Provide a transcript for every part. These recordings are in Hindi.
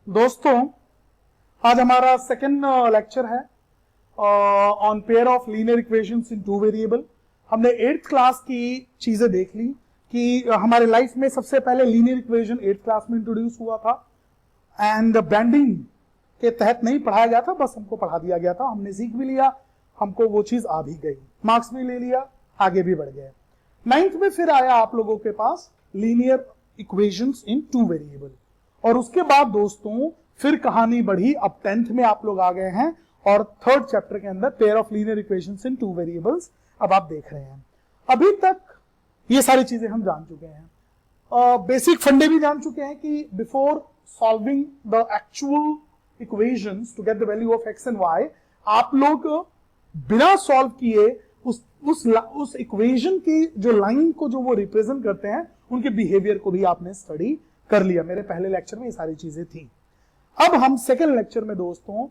दोस्तों, आज हमारा सेकेंड लेक्चर है on pair of linear equations in two variable. हमने 8th क्लास की चीजें देख ली कि हमारे लाइफ में सबसे पहले लीनियर इक्वेशन 8th क्लास में इंट्रोड्यूस हुआ था एंड ब्रांडिंग के तहत नहीं पढ़ाया गया था, बस हमको पढ़ा दिया गया था। हमने सीख भी लिया, हमको वो चीज आ भी गई, मार्क्स भी ले लिया, आगे भी बढ़ गए। 9th में फिर आया आप लोगों के पास linear equations in two variable, और उसके बाद दोस्तों फिर कहानी बढ़ी। अब 10th में आप लोग आ गए हैं और 3rd चैप्टर के अंदर pair of linear equations in two variables अब आप देख रहे हैं। अभी तक ये सारी चीजें हम जान चुके हैं, बेसिक फंडे भी जान चुके हैं कि before solving the actual equations to get the value of x and y, आप लोग बिना सॉल्व किए उस इक्वेशन की जो लाइन को जो वो रिप्रेजेंट करते हैं उनके बिहेवियर को भी आपने स्टडी कर लिया। मेरे पहले लेक्चर में ये सारी चीजें थी। अब हम सेकेंड लेक्चर में दोस्तों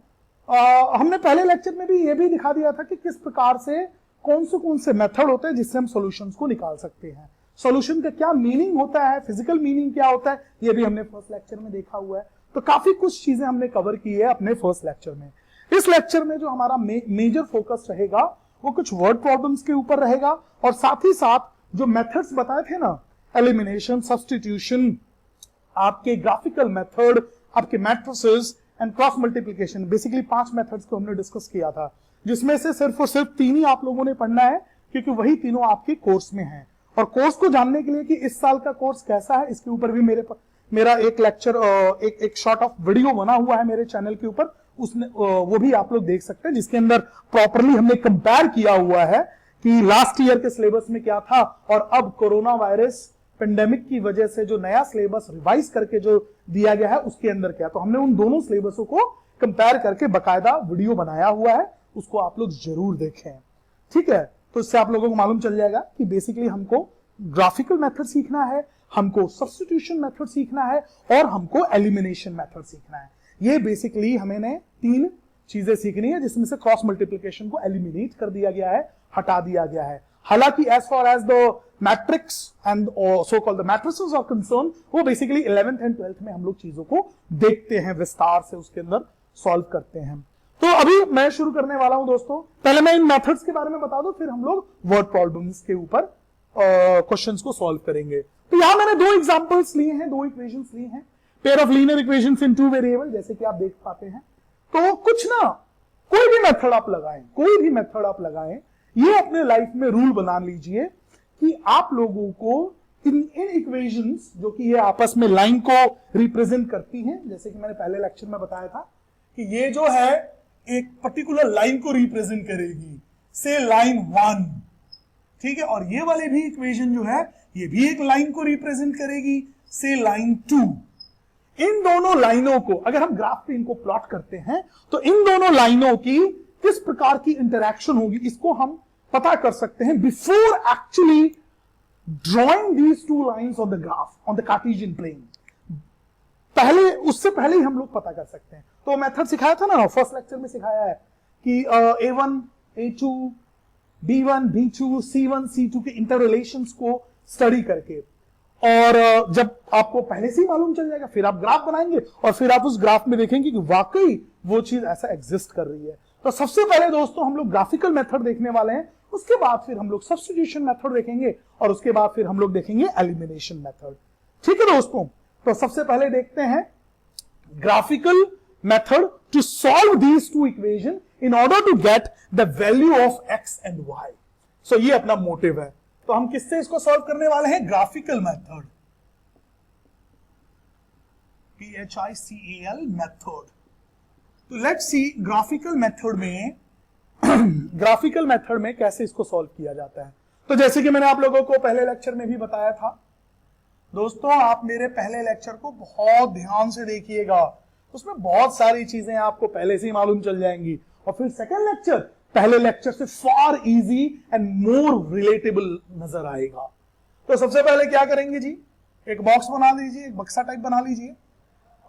हमने पहले लेक्चर में भी ये भी दिखा दिया था कि किस प्रकार से कौन से मेथड होते हैं जिससे हम सॉल्यूशंस को निकाल सकते हैं। सॉल्यूशन का क्या मीनिंग होता है, फिजिकल मीनिंग क्या होता है, ये भी हमने फर्स्ट लेक्चर में देखा हुआ है। तो काफी कुछ चीजें हमने कवर की है अपने फर्स्ट लेक्चर में। इस लेक्चर में जो हमारा मेजर फोकस रहेगा वो कुछ वर्ड प्रॉब्लम्स के ऊपर रहेगा, और साथ ही साथ जो मेथड्स बताए थे ना, एलिमिनेशन, सब्स्टिट्यूशन, आपके ग्राफिकल मेथड, आपके matrices and cross multiplication, basically 5 methods को हमने डिस्कस किया था, जिसमें से सिर्फ और सिर्फ 3 ही आप लोगों ने पढ़ना है, क्योंकि वही तीनों आपके कोर्स में हैं। और कोर्स को जानने के लिए कि इस साल का कोर्स कैसा है, इसके ऊपर भी मेरा एक लेक्चर, एक शॉर्ट ऑफ वीडियो बना हुआ है मेरे चैनल के ऊपर, उसने वो भी आप लोग देख सकते हैं, जिसके अंदर प्रॉपरली हमने कंपेयर किया हुआ है कि लास्ट ईयर के सिलेबस में क्या था और अब कोरोना वायरस पेंडेमिक की वजह से जो नया सिलेबस रिवाइज करके जो दिया गया है उसके अंदर क्या। तो हमने उन दोनों सिलेबसों को कंपेयर करके बकायदा वीडियो बनाया हुआ है, उसको आप लोग जरूर देखें, ठीक है। तो इससे आप लोगों को मालूम चल जाएगा कि बेसिकली हमको ग्राफिकल मेथड सीखना है, हमको सब्स्टिट्यूशन मेथड सीखना है और हमको एलिमिनेशन मेथड सीखना है। ये बेसिकली हमें 3 चीजें सीखनी है, जिसमें से क्रॉस मल्टीप्लिकेशन को एलिमिनेट कर दिया गया है, हटा दिया गया है। हालांकि as far as the matrix and so called the matrices are concern, वो बेसिकली 11th एंड 12th में हम लोग चीजों को देखते हैं, विस्तार से उसके अंदर सॉल्व करते हैं। तो अभी मैं शुरू करने वाला हूं दोस्तों। पहले मैं इन मेथड्स के बारे में बता दूं, फिर हम लोग वर्ड प्रॉब्लम्स के ऊपर क्वेश्चंस को सॉल्व करेंगे। तो यहां मैंने 2 एग्जांपल्स लिए हैं, 2 इक्वेशंस लिए हैं, pair of linear equations in two variable, जैसे कि आप देख पाते हैं। तो कुछ ना कोई भी मेथड आप लगाएं, कोई भी मेथड आप लगाएं, ये अपने लाइफ में रूल बना लीजिए कि आप लोगों को इन इक्वेशंस, जो कि ये आपस में लाइन को रिप्रेजेंट करती हैं, जैसे कि मैंने पहले लेक्चर में बताया था कि ये जो है एक पर्टिकुलर लाइन को रिप्रेजेंट करेगी, से लाइन 1, ठीक है, और ये वाले भी इक्वेशन जो है ये भी एक लाइन को रिप्रेजेंट करेगी, से लाइन 2। इन दोनों लाइनों को अगर हम ग्राफ पे इनको प्लॉट करते हैं तो इन दोनों लाइनों की किस प्रकार की इंटरैक्शन होगी, इसको हम पता कर सकते हैं before actually drawing these 2 lines on the graph on the Cartesian plane. पहले, उससे पहले ही हम लोग पता कर सकते हैं। तो मेथड सिखाया था ना, फर्स्ट लेक्चर में सिखाया है कि A1, A2, B1, B2, C1, C2 के इंटर रिलेशंस को स्टडी करके, और जब आपको पहले से ही मालूम चल जाएगा फिर आप ग्राफ बनाएंगे और फिर आप उस ग्राफ में देखेंगे कि वाकई वो चीज ऐसा एग्जिस्ट कर रही है। तो सबसे पहले दोस्तों हम लोग ग्राफिकल मेथड देखने वाले हैं, उसके बाद फिर हम लोग सब्स्टिट्यूशन मेथड देखेंगे और उसके बाद फिर हम लोग देखेंगे एलिमिनेशन मेथड, ठीक है दोस्तों। तो सबसे पहले देखते हैं graphical method to solve these 2 equation in order to get the value of x and y. So ये अपना मोटिव है। तो हम किससे इसको सॉल्व करने वाले हैं? Graphical method, PHICAL method. तो लेट्स सी ग्राफिकल मेथड में ग्राफिकल मेथड में कैसे इसको सॉल्व किया जाता है। तो जैसे कि मैंने आप लोगों को पहले लेक्चर में भी बताया था दोस्तों, आप मेरे पहले लेक्चर को बहुत ध्यान से देखिएगा, उसमें बहुत सारी चीजें आपको पहले से ही मालूम चल जाएंगी, और फिर सेकेंड लेक्चर पहले लेक्चर से फार इजी एंड मोर रिलेटेबल नजर आएगा। तो सबसे पहले क्या करेंगे जी, एक बॉक्स बना लीजिए, एक बक्सा टाइप बना लीजिए,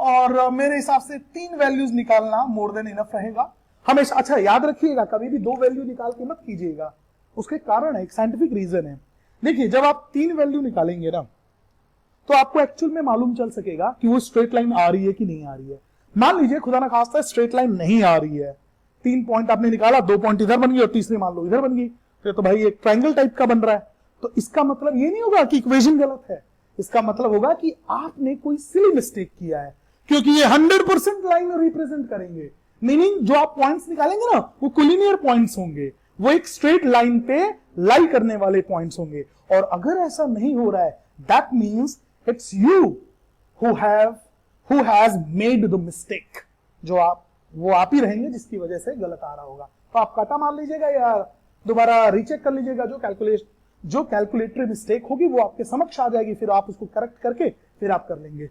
और मेरे हिसाब से 3 वैल्यूज निकालना मोर देन इनफ रहेगा हमेशा। अच्छा याद रखिएगा, कभी भी 2 वैल्यू निकाल के मत कीजिएगा, उसके कारण है, एक साइंटिफिक रीजन है। देखिए, जब आप 3 वैल्यू निकालेंगे ना, तो आपको एक्चुअल में मालूम चल सकेगा कि वो स्ट्रेट लाइन आ रही है कि नहीं आ रही है। मान लीजिए खुदा ना खास्ता स्ट्रेट लाइन नहीं आ रही है, 3 पॉइंट आपने निकाला, 2 पॉइंट इधर बन गई और तीसरी मान लो इधर बन गई, तो भाई एक ट्रायंगल टाइप का बन रहा है। तो इसका मतलब ये नहीं होगा कि इक्वेशन गलत है, इसका मतलब होगा कि आपने कोई सिली मिस्टेक किया है, क्योंकि ये 100% लाइन रिप्रेजेंट करेंगे। मीनिंग जो आप पॉइंट्स निकालेंगे ना वो कोलिनियर पॉइंट्स होंगे, वो एक स्ट्रेट लाइन पे लाई करने वाले पॉइंट्स होंगे। और अगर ऐसा नहीं हो रहा है, that means it's you who has made the mistake. जो वो आप ही रहेंगे जिसकी वजह से गलत आ रहा होगा। तो आप काटा मार लीजिएगा या दोबारा रीचेक कर लीजिएगा, जो कैलकुलेटरी मिस्टेक होगी वो आपके समक्ष आ जाएगी, फिर आप उसको करेक्ट करके फिर आप कर लेंगे।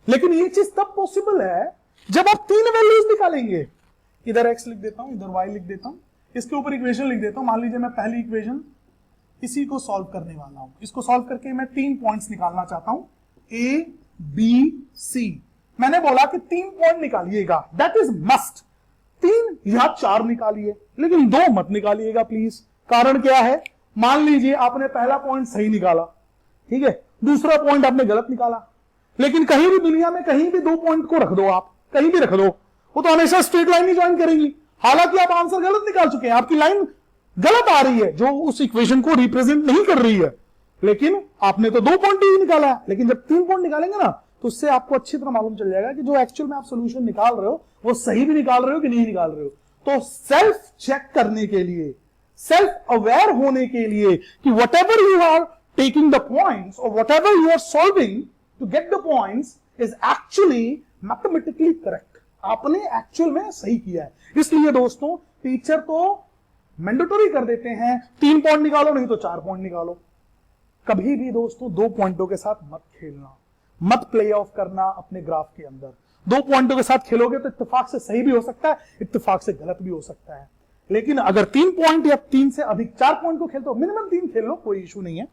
लेकिन ये चीज तब पॉसिबल है जब आप 3 वैल्यूज निकालेंगे। इधर x लिख देता हूं, इधर y लिख देता हूं, इसके ऊपर इक्वेशन लिख देता हूं। मान लीजिए मैं पहली इक्वेशन इसी को सॉल्व करने वाला हूं। इसको सॉल्व करके मैं 3 पॉइंट्स निकालना चाहता हूं, a b c। मैंने बोला कि 3 पॉइंट निकालिएगा, दैट इज मस्ट। 3 या 4 निकालिए, लेकिन 2 मत निकालिएगा प्लीज। कारण क्या है? मान लीजिए आपने पहला पॉइंट सही निकाला, ठीक है, दूसरा पॉइंट आपने गलत निकाला, लेकिन कहीं भी दुनिया में कहीं भी 2 पॉइंट को रख दो, आप कहीं भी रख दो, वो तो हमेशा स्ट्रेट लाइन ही ज्वाइन करेंगी। हालांकि आप आंसर गलत निकाल चुके हैं, आपकी लाइन गलत आ रही है जो उस इक्वेशन को रिप्रेजेंट नहीं कर रही है, लेकिन आपने तो 2 पॉइंट ही निकाला है। लेकिन जब 3 पॉइंट निकालेंगे ना तो उससे आपको अच्छी तरह मालूम चल जाएगा कि जो एक्चुअल में आप सोल्यूशन निकाल रहे हो वो सही भी निकाल रहे हो कि नहीं निकाल रहे हो। तो सेल्फ चेक करने के लिए, सेल्फ अवेयर होने के लिए कि whatever you are taking the points और whatever you are solving to get the points is actually mathematically correct, आपने एक्चुअल में सही किया है। इसलिए दोस्तों टीचर तो मैंडेटरी कर देते हैं 3 पॉइंट निकालो, नहीं तो 4 पॉइंट निकालो। कभी भी दोस्तों 2 पॉइंटों के साथ मत खेलना, मत प्ले ऑफ करना अपने ग्राफ के अंदर। 2 पॉइंटों के साथ खेलोगे तो इत्तेफाक से सही भी हो सकता है, इत्तेफाक से गलत भी हो सकता है। लेकिन अगर 3 पॉइंट या 3 से अधिक 4 पॉइंट को खेलते हो, मिनिमम 3 खेल लो, कोई इशू नहीं है,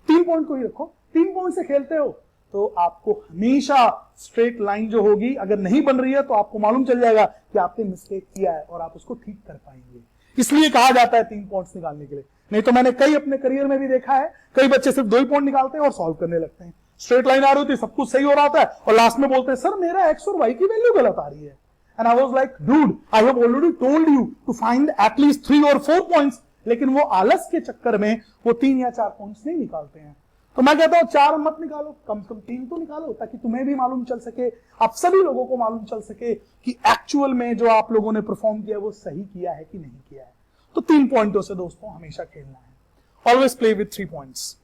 3 पॉइंट को ही रखो। 3 पॉइंट से खेलते हो तो आपको हमेशा स्ट्रेट लाइन जो होगी, अगर नहीं बन रही है तो आपको मालूम चल जाएगा कि आपने मिस्टेक किया है और आप उसको ठीक कर पाएंगे। इसलिए कहा जाता है 3 पॉइंट्स निकालने के लिए। नहीं तो मैंने कई अपने करियर में भी देखा है, कई बच्चे सिर्फ 2 ही पॉइंट निकालते हैं और सॉल्व करने लगते हैं। स्ट्रेट लाइन आ रही होती है, सब कुछ सही हो रहा होता है और लास्ट में बोलते हैं सर मेरा एक्स और वाई की वैल्यू गलत आ रही है। And I was like dude, I have already told you to find at least 3 और 4 पॉइंट्स। लेकिन वो आलस के चक्कर में वो 3 या 4 पॉइंट्स नहीं निकालते हैं। तो मैं कहता हूं 4 मत निकालो, कम से कम 3 तो निकालो, ताकि तुम्हें भी मालूम चल सके, आप सभी लोगों को मालूम चल सके कि एक्चुअल में जो आप लोगों ने परफॉर्म किया वो सही किया है कि नहीं किया है। तो 3 पॉइंटों से दोस्तों हमेशा खेलना है। Always play with 3 points.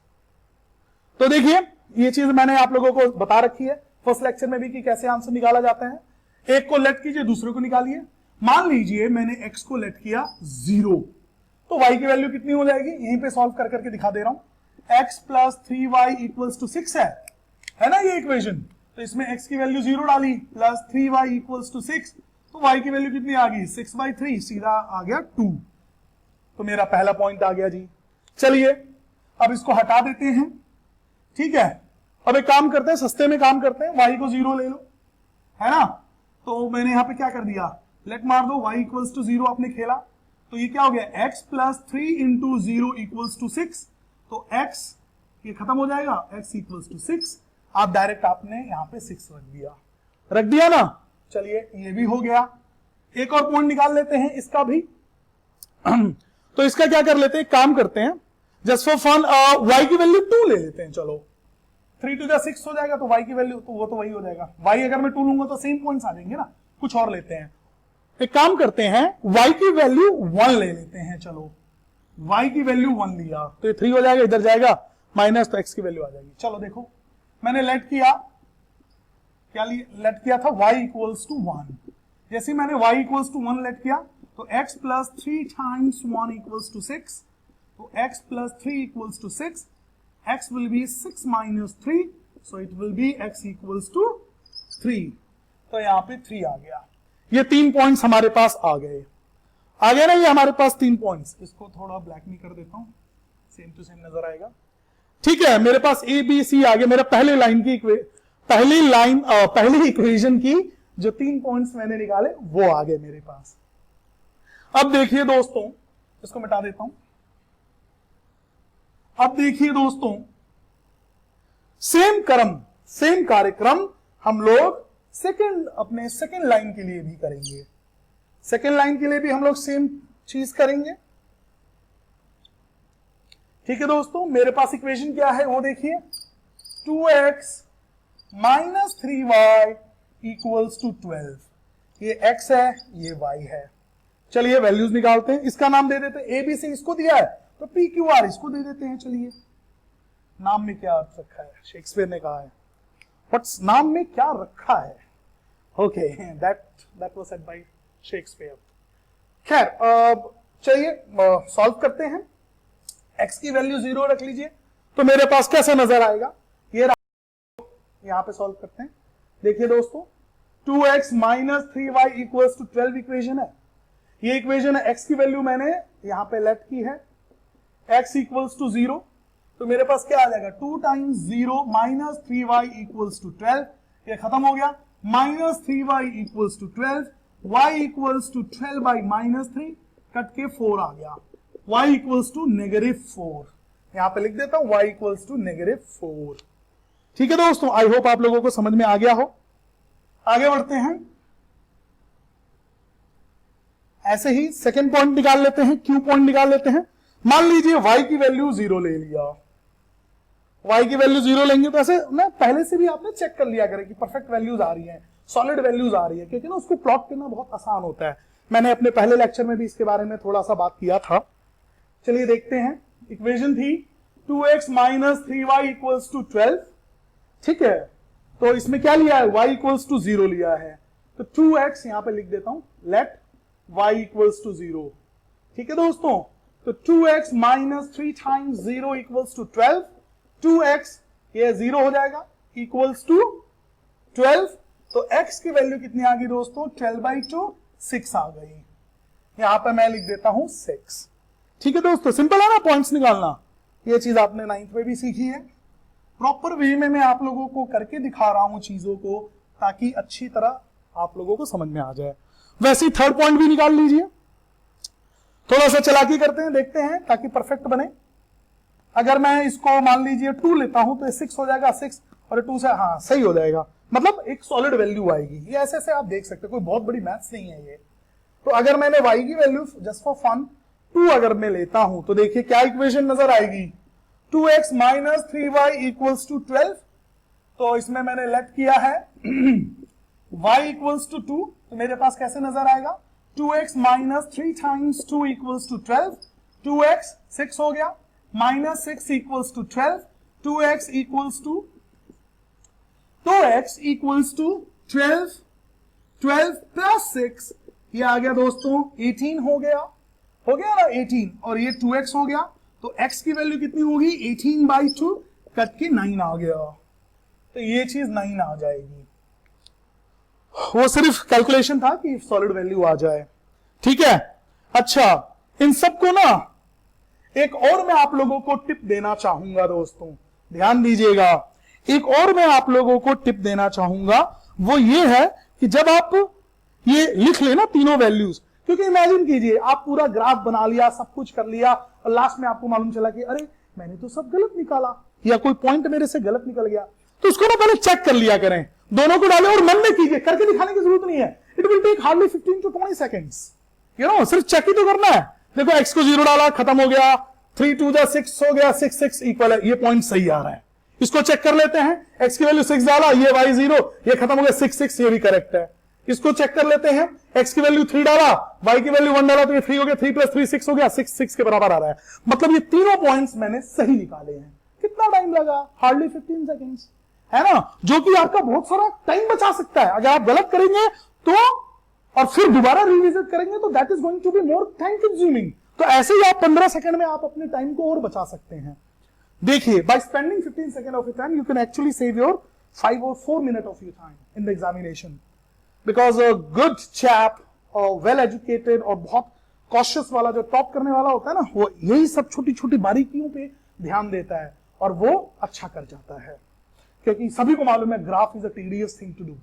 तो देखिए ये चीज मैंने आप लोगों को बता रखी है फर्स्ट लेक्चर में भी कि कैसे आंसर निकाला जाता है। एक को लेट कीजिए, दूसरे को निकालिए। मान लीजिए मैंने x को लेट किया 0, तो y की वैल्यू कितनी हो जाएगी, यहीं पे सॉल्व कर करके दिखा दे रहा हूं। x plus 3y equals to 6 है ना ये इक्वेशन। तो इसमें x की वैल्यू 0 डाली, प्लस 3y इक्वल्स टू 6, तो y की वैल्यू कितनी आ गई 6/3, सीधा आ गया 2। तो मेरा पहला पॉइंट आ गया जी। चलिए अब इसको हटा देते हैं, ठीक है। अब एक काम करते हैं, सस्ते में काम करते हैं, y को 0 ले लो, है ना। तो मैंने यहां पे क्या कर दिया, लेट मार दो, y इक्वल्स टू 0 आपने खेला, तो ये क्या हो गया x plus 3 into 0 equals to 6। तो x ये खत्म हो जाएगा, x इक्वल्स टू 6। आप डायरेक्ट आपने यहां पे 6 रख दिया ना। चलिए ये भी हो गया। एक और पॉइंट निकाल लेते हैं इसका भी। तो इसका क्या कर लेते हैं, काम करते हैं जस्ट फॉर फन, y की वैल्यू 2 ले लेते हैं। चलो 3 टू 6 हो जाएगा, तो y की वैल्यू तो वो तो वही हो जाएगा। y अगर मैं 2 लूंगा तो सेम पॉइंट्स आ जाएंगे ना। कुछ और लेते हैं, एक काम करते हैं, y की वैल्यू 1 ले लेते हैं। चलो y की वैल्यू 1 लिया तो ये 3 हो जाएगा, इधर जाएगा माइनस, तो x की वैल्यू आ जाएगी। चलो देखो मैंने लेट किया, क्या लेट किया था, y इक्वल्स टू 1। जैसे मैंने y इक्वल्स टू 1 लेट किया तो x plus 3 times 1 equals to 6, तो x plus 3 equals to 6, x will be 6 minus 3, so it will be x equals to 3। तो यहां पे 3 आ गया। ये 3 पॉइंट्स हमारे पास आ गए ना, ये हमारे पास 3 पॉइंट्स। इसको थोड़ा ब्लैक में कर देता हूं, सेम टू सेम नजर आएगा। ठीक है, मेरे पास ए बी सी आ गया। मेरा पहली इक्वेशन की जो 3 पॉइंट्स मैंने निकाले वो आ गए मेरे पास। अब देखिए दोस्तों, इसको मिटा देता हूं। अब देखिए दोस्तों, सेम कार्यक्रम हम लोग सेकेंड लाइन के लिए भी करेंगे। सेकेंड लाइन के लिए भी हम लोग सेम चीज करेंगे। ठीक है दोस्तों, मेरे पास इक्वेशन क्या है वो देखिए, 2x minus 3y equals to 12। ये x है, ये y है। चलिए वैल्यूज निकालते हैं। इसका नाम दे देते हैं, ABC इसको दिया है तो PQR इसको दे देते हैं। चलिए नाम में क्या अर्थ रखा है, शेक्सपियर ने कहा है व्हाट्स नाम में क्या रखा है। Okay, that was said bye Shakespeare. खैर चलिए सॉल्व करते हैं। x की वैल्यू 0 रख लीजिए तो मेरे पास कैसा नजर आएगा, ये यहां पे सॉल्व करते हैं। देखिए दोस्तों, 2x minus 3y equals to 12 equation है। ये इक्वेशन है, x की वैल्यू मैंने यहां पे लेट की है, x इक्वल्स टू 0, तो मेरे पास क्या आ जाएगा, 2 times 0 minus 3y equals to 12। ये खत्म हो गया, minus 3y equals to 12, y equals to 12 by minus 3 cut के 4 आ गया, y इक्वल्स टू -4। यहां पे लिख देता हूं y इक्वल्स टू -4। ठीक है दोस्तों, आई होप आप लोगों को समझ में आ गया हो। आगे बढ़ते हैं। ऐसे ही सेकेंड पॉइंट निकाल लेते हैं, क्यू पॉइंट निकाल लेते हैं। मान लीजिए y की वैल्यू 0 ले लिया, y की वैल्यू 0 लेंगे तो ऐसे ना पहले से भी आपने चेक कर लिया करें कि परफेक्ट वैल्यूज आ रही हैं, सॉलिड वैल्यूज आ रही है, क्योंकि ना उसको प्लॉट करना बहुत आसान होता है। मैंने अपने पहले लेक्चर में भी इसके बारे में थोड़ा सा बात किया था। चलिए देखते हैं। इक्वेशन थी 2x minus 3y equals to 12। ठीक है, तो इसमें क्या लिया है, y इक्वल्स टू 0 लिया है, तो 2x यहां पे लिख देता हूं, लेट y इक्वल्स टू 0। ठीक है दोस्तों, तो 2x minus 3 times 0 equals to 12, 2x ये 0 हो जाएगा इक्वल्स टू 12। तो x की वैल्यू कितनी आ गई दोस्तों, 12/2 6 आ गई। यहां पर मैं लिख देता हूं 6। ठीक है दोस्तों, सिंपल है ना पॉइंट्स निकालना। ये चीज आपने 9th में भी सीखी है। प्रॉपर वे में मैं आप लोगों को करके दिखा रहा हूं चीजों को, ताकि अच्छी तरह आप लोगों को समझ में आ जाए। वैसे ही थर्ड पॉइंट भी निकाल लीजिए। थोड़ा सा चालाकी करते हैं, देखते हैं ताकि परफेक्ट बने। अगर मैं इसको मान लीजिए 2 लेता हूं तो ये 6 हो जाएगा, 6 और 2 से हाँ सही हो जाएगा, मतलब एक सॉलिड वैल्यू आएगी। ये ऐसे ऐसे आप देख सकते हैं, कोई बहुत बड़ी मैथ्स नहीं है ये। तो अगर मैंने y की वैल्यू जस्ट फॉर फन 2 अगर मैं लेता हूं तो देखिए क्या इक्वेशन नजर आएगी, 2x minus 3y equals to 12। तो इसमें मैंने लेट किया है y इक्वल्स टू 2, तो मेरे पास कैसे नजर आएगा, 2x minus 3 times 2 equals to 12, 2x 6 हो गया, minus 6 equals to 12, 2x equals to 12, 12 plus 6 ये आ गया दोस्तों 18 हो गया ना 18, और ये 2x हो गया, तो x की वैल्यू कितनी होगी, 18/2 कट के 9 आ गया, तो ये चीज 9 आ जाएगी। वो सिर्फ कैलकुलेशन था कि सॉलिड वैल्यू आ जाए। ठीक है, अच्छा इन सबको ना एक और मैं आप लोगों को टिप देना चाहूंगा दोस्तों, ध्यान दीजिएगा। एक और मैं आप लोगों को टिप देना चाहूंगा, वो ये है कि जब आप ये लिख लेना तीनों वैल्यूज, क्योंकि इमेजिन कीजिए आप पूरा ग्राफ बना लिया, सब कुछ कर लिया, और लास्ट में आपको मालूम चला कि अरे मैंने तो सब गलत निकाला, या कोई पॉइंट मेरे से गलत निकल गया। तो उसको ना पहले चेक कर लिया करें, दोनों को डालें और मन में कीजिए, करके दिखाने की जरूरत नहीं है। It will take hardly 15 to 20 seconds, सिर्फ चेक ही तो करना है। देखो x को 0 डाला, खत्म हो गया, 3 2 6 हो गया, 6 6 इक्वल है, ये पॉइंट सही आ रहा है। इसको चेक कर लेते हैं, x की वैल्यू 6 डाला, ये y 0, ये खत्म हो गया, 6 6, ये भी करेक्ट है। इसको चेक कर लेते हैं, x की वैल्यू 3 डाला, y की वैल्यू 1 डाला, तो ये 3 हो गया, 3 + 3 6 हो गया, 6 6 के बराबर आ रहा है। मतलब ये तीनों पॉइंट्स मैंने सही निकाले हैं। कितना टाइम लगा, हार्डली 15 सेकेंड्स, है ना, जो कि आपका बहुत सारा टाइम बचा सकता है। अगर आप गलत करेंगे तो और फिर दोबारा रिविजिट करेंगे तो that is going to be more time consuming. तो ऐसे ही आप 15 सेकंड में आप अपने टाइम को और बचा सकते हैं। देखिए, by spending 15 second of your time you can actually save your 5 or 4 minutes of your time in the examination, because a good chap और वेल एजुकेटेड और बहुत कॉशियस वाला जो टॉप करने वाला होता है ना, वो यही सब छोटी छोटी बारीकियों पे ध्यान देता है और वो अच्छा कर जाता है। क्योंकि सभी को मालूम है graph is a tedious thing to do.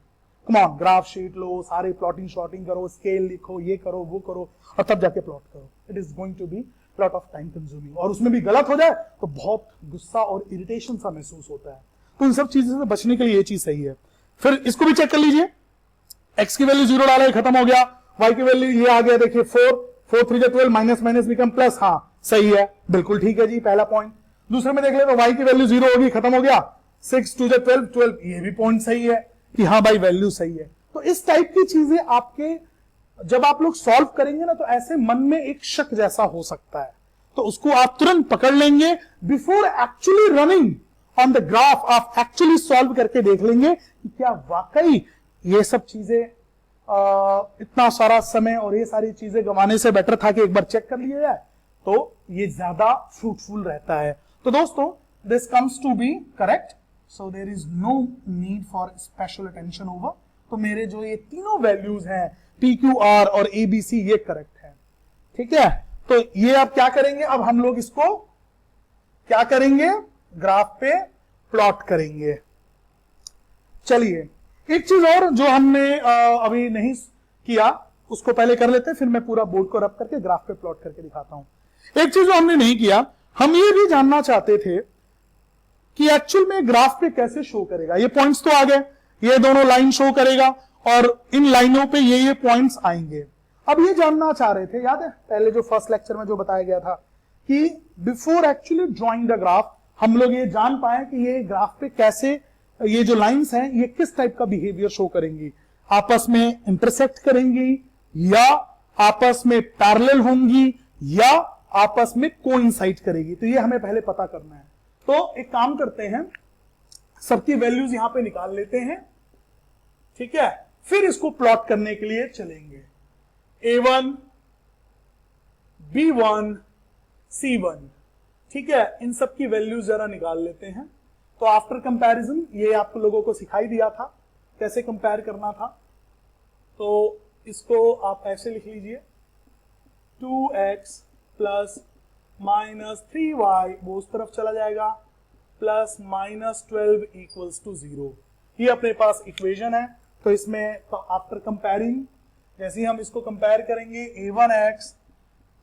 Come on, graph sheet लो, सारे प्लॉटिंग शॉटिंग करो, स्केल लिखो, ये करो वो करो, और तब जाके प्लॉट करो। It is going to be lot of time consuming, और उसमें भी गलत हो जाए तो बहुत गुस्सा और इरिटेशन सा महसूस होता है। तो इन सब चीजों से बचने के लिए ये चीज सही है। फिर इसको भी चेक कर लीजिए, x की वैल्यू 0 डाला, खत्म हो गया। y की वैल्यू ये आ गया, देखिए 4 3 12, माइनस माइनस बिकम प्लस, हाँ सही है, बिल्कुल ठीक है जी, पहला पॉइंट। दूसरे में देख ले तो y की वैल्यू 0 होगी, खत्म हो गया। 6 2 12 12, ये भी पॉइंट सही है कि हाँ भाई वैल्यू सही है। तो इस टाइप की चीजें आपके जब आप लोग सॉल्व करेंगे ना, तो ऐसे मन में एक शक जैसा हो सकता है, तो उसको आप तुरंत पकड़ लेंगे। Before actually running on the graph आप एक्चुअली सॉल्व करके देख लेंगे कि क्या वाकई ये सब चीजें इतना सारा समय और ये सारी चीजें गंवाने से बेटर था कि एक बार चेक कर लिया जाए, तो ये ज्यादा फ्रूटफुल रहता है। तो दोस्तों, this comes to be correct, so there is no need for special attention over. तो मेरे जो ये तीनों वैल्यूज हैं PQR और ABC, ये करेक्ट है, ठीक है। तो ये अब क्या करेंगे, अब हम लोग इसको क्या करेंगे, ग्राफ पे प्लॉट करेंगे। चलिए, एक चीज और जो हमने अभी नहीं किया उसको पहले कर लेते हैं, फिर मैं पूरा बोर्ड को रब करके ग्राफ पे प्लॉट करके दिखाता हूं। एक चीज जो हमने नहीं किया, हम ये भी जानना चाहते थे कि एक्चुअल में ग्राफ पे कैसे शो करेगा। ये पॉइंट्स तो आ गए, ये दोनों लाइन शो करेगा और इन लाइनों पे ये पॉइंट्स आएंगे। अब ये जानना चाह रहे थे, याद है पहले जो फर्स्ट लेक्चर में जो बताया गया था कि before actually drawing the graph हम लोग ये जान पाए कि ये ग्राफ पे कैसे ये जो लाइंस हैं ये किस टाइप का बिहेवियर शो करेंगी, आपस में इंटरसेक्ट करेंगी या आपस में पैरेलल होंगी या आपस में कोइंसाइड करेगी। तो ये हमें पहले पता करना है। तो एक काम करते हैं, सबकी वैल्यूज यहां पे निकाल लेते हैं, ठीक है, फिर इसको प्लॉट करने के लिए चलेंगे। A1 B1 C1, ठीक है, इन सब की वैल्यूज जरा निकाल लेते हैं। तो आफ्टर कंपैरिजन ये आप लोगों को सिखाई दिया था कैसे कंपेयर करना था, तो इसको आप ऐसे लिख लीजिए, 2x प्लस माइनस 3y वो उस तरफ चला जाएगा, प्लस माइनस 12 इक्वल्स टू 0। ये अपने पास इक्वेशन है। तो इसमें तो आफ्टर कंपेयरिंग, जैसे ही हम इसको कंपेयर करेंगे, A1x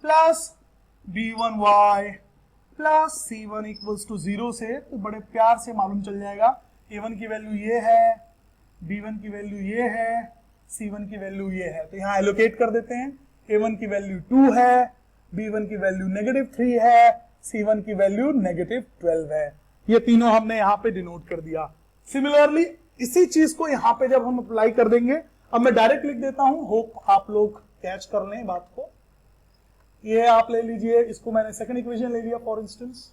plus B1y plus C1 equals to 0 से, तो बड़े प्यार से मालूम चल जाएगा A1 की वैल्यू ये है, B1 की वैल्यू ये है, C1 की वैल्यू ये है। तो यहां एलोकेट कर देते हैं, A1 की वैल्यू 2 है, B1 की वैल्यू -3 है, C1 की वैल्यू -12 है। ये तीनों हमने यहां पे डिनोट कर दिया। सिमिलरली इसी चीज को यहां पे जब हम अप्लाई कर देंगे, अब मैं डायरेक्ट लिख देता हूं, होप आप लोग कैच कर लें बात को। ये आप ले लीजिए, इसको मैंने सेकंड इक्वेशन ले लिया फॉर इंस्टेंस,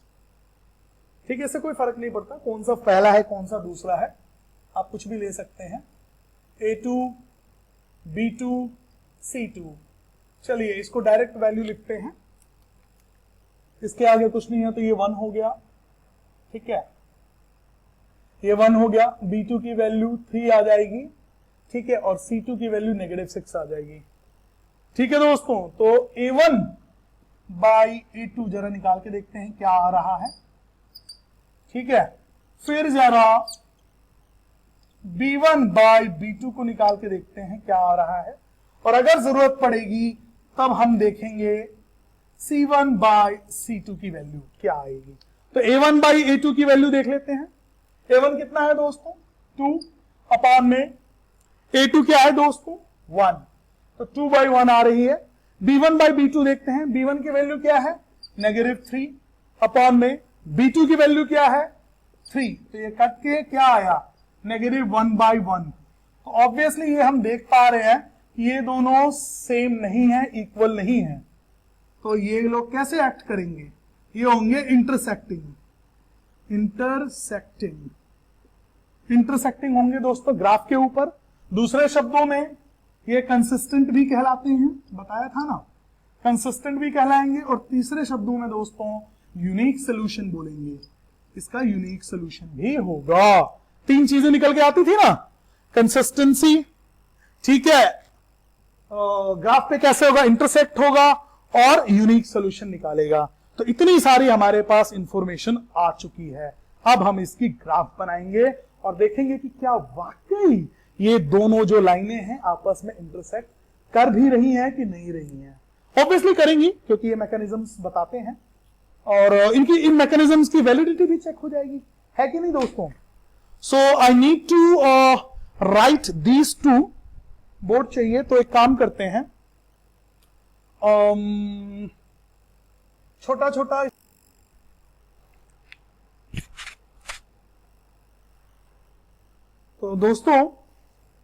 ठीक है, इससे कोई फर्क नहीं पड़ता कौन सा पहला है कौन सा दूसरा है, आप कुछ भी ले सकते हैं। A2 B2 C2, चलिए इसको डायरेक्ट वैल्यू लिखते हैं, इसके आगे कुछ नहीं है, तो ये 1 हो गया, ठीक है, ये 1 हो गया। B2 की वैल्यू 3 आ जाएगी, ठीक है, और C2 की वैल्यू -6 आ जाएगी, ठीक है दोस्तों। तो A1 बाई A2 जरा निकाल के देखते हैं क्या आ रहा है, ठीक है। फिर जरा B1 बाई B2 को निकाल के देखते हैं क्या आ रहा है, और अगर जरूरत पड़ेगी तब हम देखेंगे C1 बाई C2 की वैल्यू क्या आएगी। तो A1 बाई A2 की वैल्यू देख लेते हैं। A1 कितना है दोस्तों, 2 अपॉन में A2 क्या है दोस्तों, 1, तो 2 बाई 1 आ रही है। B1 बाई B2 देखते हैं, B1 की वैल्यू क्या है, -3 अपॉन में B2 की वैल्यू क्या है, 3, तो ये कट के क्या आया, -1 बाई 1। तो ऑब्वियसली ये हम देख पा रहे हैं कि ये दोनों सेम नहीं है, इक्वल नहीं है, तो ये लोग कैसे एक्ट करेंगे, ये होंगे इंटरसेक्टिंग होंगे दोस्तों ग्राफ के ऊपर। दूसरे शब्दों में ये कंसिस्टेंट भी कहलाते हैं, बताया था ना, कंसिस्टेंट भी कहलाएंगे, और तीसरे शब्दों में दोस्तों यूनिक सोल्यूशन बोलेंगे, इसका यूनिक सोल्यूशन भी होगा। 3 चीजें निकल के आती थी ना, कंसिस्टेंसी, ठीक है, ग्राफ पे कैसे होगा, इंटरसेक्ट होगा और यूनिक सोल्यूशन निकालेगा। तो इतनी सारी हमारे पास इंफॉर्मेशन आ चुकी है। अब हम इसकी ग्राफ बनाएंगे और देखेंगे कि क्या वाकई ये दोनों जो लाइनें हैं आपस में इंटरसेक्ट कर भी रही हैं कि नहीं रही हैं। ऑब्वियसली करेंगी, क्योंकि ये मैकेनिज्म्स बताते हैं, और इन मैकेनिज्म्स की वैलिडिटी भी चेक हो जाएगी, है कि नहीं दोस्तों। So I need to write these to board चाहिए तो एक काम करते हैं, छोटा छोटा तो दोस्तों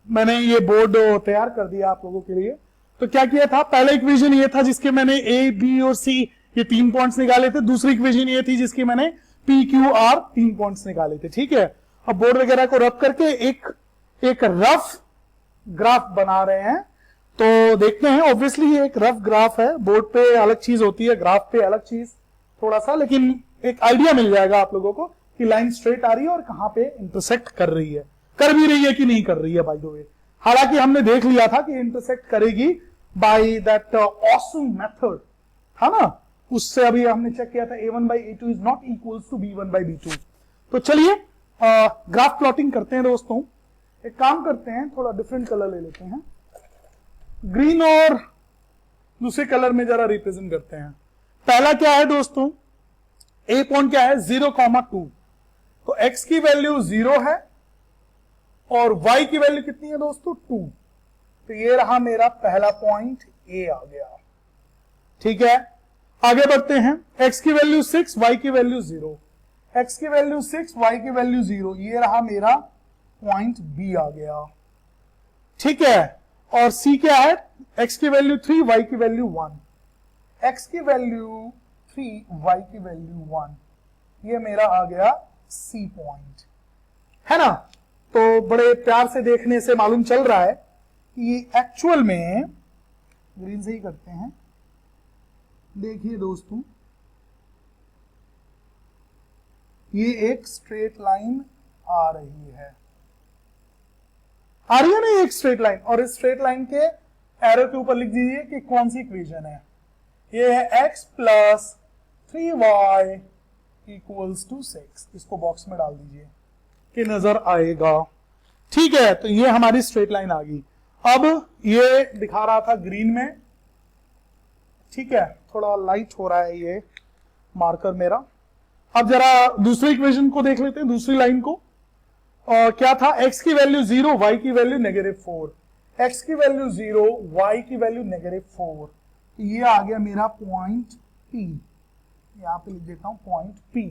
मैंने ये बोर्ड तैयार कर दिया आप लोगों के लिए। तो क्या किया था, पहला इक्वेशन ये था जिसके मैंने ए बी और सी ये 3 पॉइंट्स निकाले थे, दूसरी इक्वेशन ये थी जिसकी मैंने पी क्यू आर 3 पॉइंट्स निकाले थे। ठीक है, अब बोर्ड वगैरह को रब करके एक रफ ग्राफ बना रहे हैं। तो देखते हैं, ऑब्वियसली ये एक रफ ग्राफ है, बोर्ड पे अलग चीज होती है, ग्राफ पे अलग चीज थोड़ा सा, लेकिन एक आइडिया मिल जाएगा आप लोगों को कि लाइन स्ट्रेट आ रही है और कहां पे इंटरसेक्ट कर रही है, कर भी रही है कि नहीं कर रही है बाय द वे। हालांकि हमने देख लिया था कि इंटरसेक्ट करेगी बाय दैट ऑसम मेथड, था ना, उससे अभी हमने चेक किया था a1 by a2 is not equals to b1 by b2। तो चलिए ग्राफ प्लॉटिंग करते हैं दोस्तों। एक काम करते हैं, थोड़ा डिफरेंट कलर ले लेते हैं, ग्रीन और दूसरे कलर में जरा रिप्रेजेंट करते हैं। पहला क्या है दोस्तों, ए पॉइंट क्या है 0,2, तो x की वैल्यू 0 है और y की वैल्यू कितनी है दोस्तों 2। तो ये रहा मेरा पहला पॉइंट, ए आ गया। ठीक है, आगे बढ़ते हैं, x की वैल्यू 6, y की वैल्यू 0, x की वैल्यू 6, y की वैल्यू 0, ये रहा मेरा पॉइंट b आ गया। ठीक है, और c क्या है, x की वैल्यू 3, y की वैल्यू 1, x की वैल्यू 3, y की वैल्यू 1, ये मेरा आ गया c पॉइंट, है ना। तो बड़े प्यार से देखने से मालूम चल रहा है कि एक्चुअल में, ग्रीन से ही करते हैं, देखिए दोस्तों ये एक स्ट्रेट लाइन आ रही है, आ रही है ना एक स्ट्रेट लाइन, और इस स्ट्रेट लाइन के एरो के ऊपर लिख दीजिए कि कौन सी इक्वेशन है। ये है x plus 3y equals to 6, इसको बॉक्स में डाल दीजिए कि नजर आएगा। ठीक है, तो ये हमारी स्ट्रेट लाइन आ गई। अब ये दिखा रहा था ग्रीन में, ठीक है, थोड़ा लाइट हो रहा है ये मार्कर मेरा। अब जरा दूसरी इक्वेशन को देख लेते हैं, दूसरी लाइन को। क्या था, x की वैल्यू 0, y की वैल्यू -4, x की वैल्यू 0, y की वैल्यू -4, तो ये आ गया मेरा पॉइंट P, यहां पे लिख देता हूं पॉइंट P।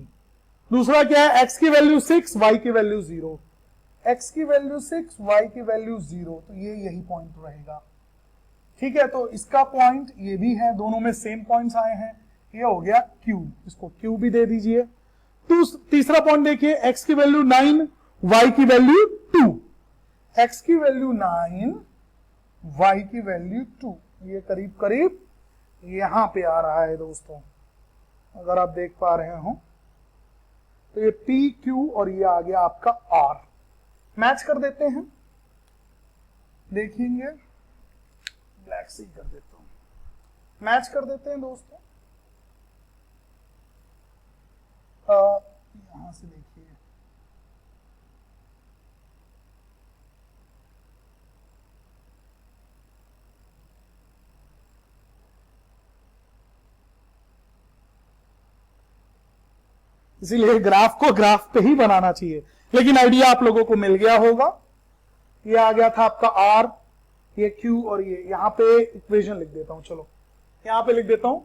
दूसरा क्या है, x की वैल्यू 6, y की वैल्यू 0, x की वैल्यू 6, y की वैल्यू 0, तो ये यही पॉइंट रहेगा। ठीक है, तो इसका पॉइंट ये भी है, दोनों में सेम पॉइंट्स आए हैं, ये हो गया Q, इसको Q भी दे दीजिए। तीसरा पॉइंट देखिए, x की वैल्यू 9, y की वैल्यू 2, x की वैल्यू 9, y की वैल्यू 2, ये करीब करीब यहां पे आ रहा है दोस्तों, अगर आप देख पा रहे हो। तो ये P, Q और ये आ गया आपका R। मैच कर देते हैं, देखेंगे, ब्लैक से कर देता हूं, मैच कर देते हैं दोस्तों। यहां से देखिए, इसीलिए ग्राफ को ग्राफ पे ही बनाना चाहिए, लेकिन आइडिया आप लोगों को मिल गया होगा। ये आ गया था आपका R, ये Q और ये यहां पे इक्वेशन लिख देता हूं, चलो यहां पे लिख देता हूं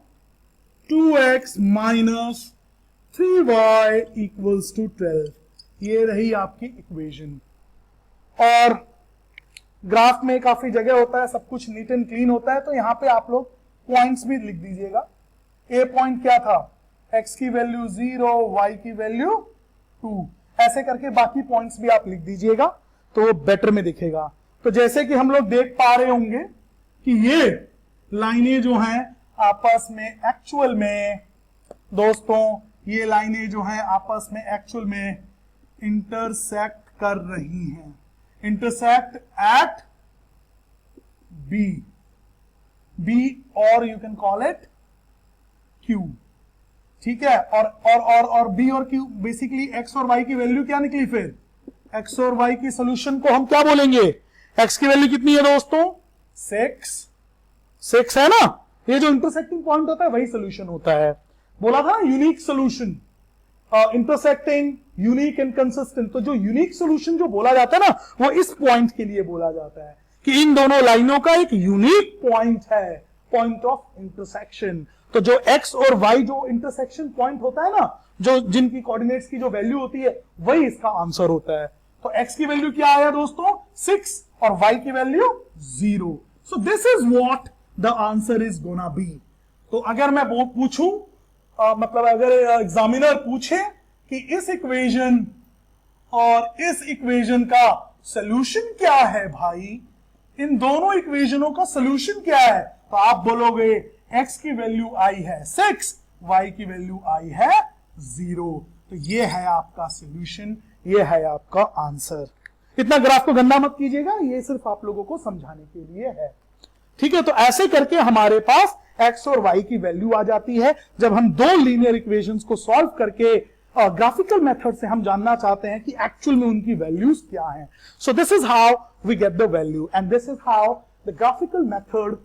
2x minus 3y equals to 12, ये रही आपकी इक्वेशन। और ग्राफ में काफी जगह होता है, सब कुछ नीट एंड क्लीन होता है, तो यहां पे आप लोग पॉइंट्स भी लिख दीजिएगा। ए पॉइंट क्या था, x की वैल्यू 0, y की वैल्यू 2, ऐसे करके बाकी पॉइंट्स भी आप लिख दीजिएगा तो बेटर में दिखेगा। तो जैसे कि हम लोग देख पा रहे होंगे कि ये लाइनें जो हैं आपस में एक्चुअल में दोस्तों, ये लाइनें जो हैं आपस में एक्चुअल में इंटरसेक्ट कर रही हैं, इंटरसेक्ट एट बी और you can call it Q। ठीक है, और बी और क्यू बेसिकली एक्स और वाई की वैल्यू क्या निकली, फिर एक्स और वाई की सोल्यूशन को हम क्या बोलेंगे, एक्स की वैल्यू कितनी है दोस्तों 6 है ना, ये जो इंटरसेक्टिंग पॉइंट होता है वही सोल्यूशन होता है। बोला था unique solution, intersecting, unique and consistent. तो जो यूनिक सोल्यूशन जो बोला जाता है ना, वो इस पॉइंट के लिए बोला जाता है। कि इन दोनों लाइनों का एक यूनिक पॉइंट है, पॉइंट ऑफ इंटरसेक्शन। तो जो x और y जो इंटरसेक्शन पॉइंट होता है ना, जो जिनकी कोऑर्डिनेट्स की जो वैल्यू होती है, वही इसका आंसर होता है। तो x की वैल्यू क्या आया दोस्तों 6 और y की value 0। So this is what the answer is gonna be. तो अगर मैं वो पूछूं, मतलब अगर एग्जामिनर पूछे कि इस इक्वेशन और इस इक्वेशन का सॉल्यूशन क्या है भाई, इन दोनों इक्वेशनों का सॉल्यूशन क्या है, तो आप बोलोगे x की वैल्यू आई है 6, y की वैल्यू आई है 0। तो ये है आपका सॉल्यूशन, ये है आपका आंसर। इतना ग्राफ को गंदा मत कीजिएगा, ये सिर्फ आप लोगों को समझाने के लिए है, ठीक है। तो ऐसे करके हमारे पास x और y की वैल्यू आ जाती है। जब हम दो लीनियर इक्वेशंस को सॉल्व करके ग्राफिकल मेथड से हम जानना चाहते हैं कि एक्चुअल में उनकी वैल्यूज क्या हैं। So this is how we get the value and this is how the graphical method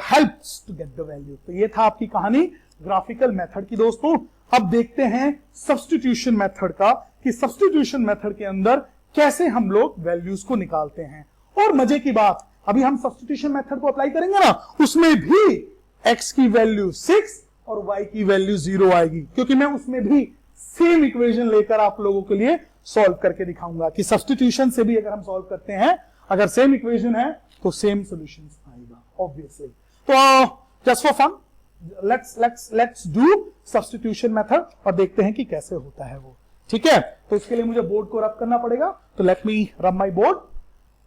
helps to get the value. तो ये था आपकी कहानी ग्राफिकल मेथड की दोस्तों। अब देखते हैं सब्स्टिट्यूशन मेथड का, कि सब्स्टिट्यूशन मेथड के अंदर कैसे हम लोग वैल्यूज को निकालते हैं। और मजे की बात, अभी हम सब्स्टिट्यूशन मेथड को अप्लाई करेंगे ना, उसमें भी x की वैल्यू 6 और y की वैल्यू 0 आएगी, क्योंकि मैं उसमें भी सेम इक्वेशन लेकर आप लोगों के लिए सॉल्व करके दिखाऊंगा कि सब्स्टिट्यूशन से भी अगर हम सॉल्व करते हैं, अगर सेम इक्वेशन है तो सेम सॉल्यूशन आएगा ऑब्वियसली। तो just for fun let's do substitution method और देखते हैं कि कैसे होता है वो, ठीक है। तो इसके लिए मुझे बोर्ड को रब करना पड़ेगा, तो लेट मी रब माय बोर्ड।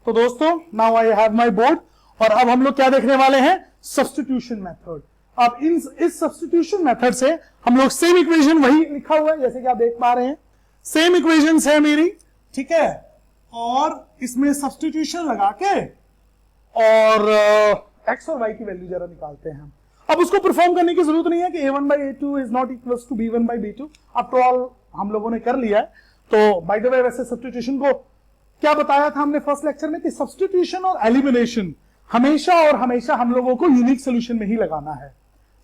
तो दोस्तों now I have my board, और अब हम लोग क्या देखने वाले हैं, सब्स्टिट्यूशन मेथड। अब इस सब्स्टिट्यूशन मेथड से हम लोग सेम इक्वेशन, वही लिखा हुआ है जैसे कि आप देख पा रहे हैं, सेम इक्वेशन है मेरी, ठीक है, और इसमें सब्स्टिट्यूशन लगा के और x और y की वैल्यू जरा निकालते हैं हम। अब उसको परफॉर्म करने की जरूरत नहीं है कि a1/a2 is not equals to b1/b2, after all हम लोगों ने कर लिया है। तो बाय द वे, वैसे सब्स्टिट्यूशन को क्या बताया था हमने फर्स्ट लेक्चर में कि सब्स्टिट्यूशन और एलिमिनेशन हमेशा और हमेशा हम लोगों को यूनिक सोल्यूशन में ही लगाना है,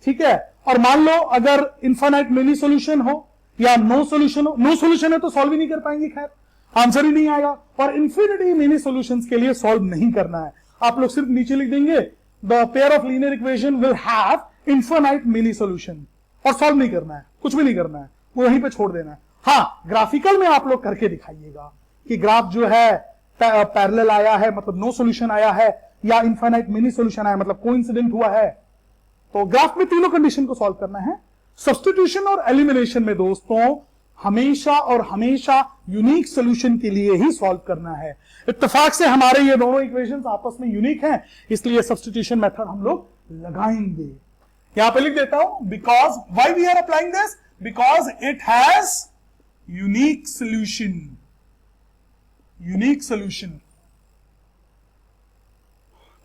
ठीक है। और मान लो अगर इनफाइनाइट मेनी सोल्यूशन हो या नो सोल्यूशन हो, नो सोल्यूशन है तो सॉल्व ही नहीं कर पाएंगे, खैर आंसर ही नहीं आएगा। और इन्फिनिटी मेनी सोल्यूशंस के लिए सॉल्व नहीं करना है, आप लोग सिर्फ नीचे लिख देंगे the pair of linear equation will have infinite many solution, और सॉल्व नहीं करना है, कुछ भी नहीं करना है, वो वहीं पे छोड़ देना है। हाँ, ग्राफिकल में आप लोग करके दिखाइएगा कि ग्राफ जो है पैरेलल आया है, मतलब नो सोल्यूशन आया है, या इनफाइनाइट मेनी सोल्यूशन आया मतलब कोइंसिडेंट हुआ है। तो ग्राफ में तीनों कंडीशन को सॉल्व करना है। सब्स्टिट्यूशन और एलिमिनेशन में दोस्तों हमेशा और हमेशा यूनिक सोल्यूशन के लिए ही सॉल्व करना है। इत्तेफाक से हमारे ये दोनों इक्वेशंस आपस में यूनिक हैं, इसलिए सब्स्टिट्यूशन मेथड हम लोग लगाएंगे। यहां पे लिख देता हूं, because why we are applying this, because it has unique solution, unique solution.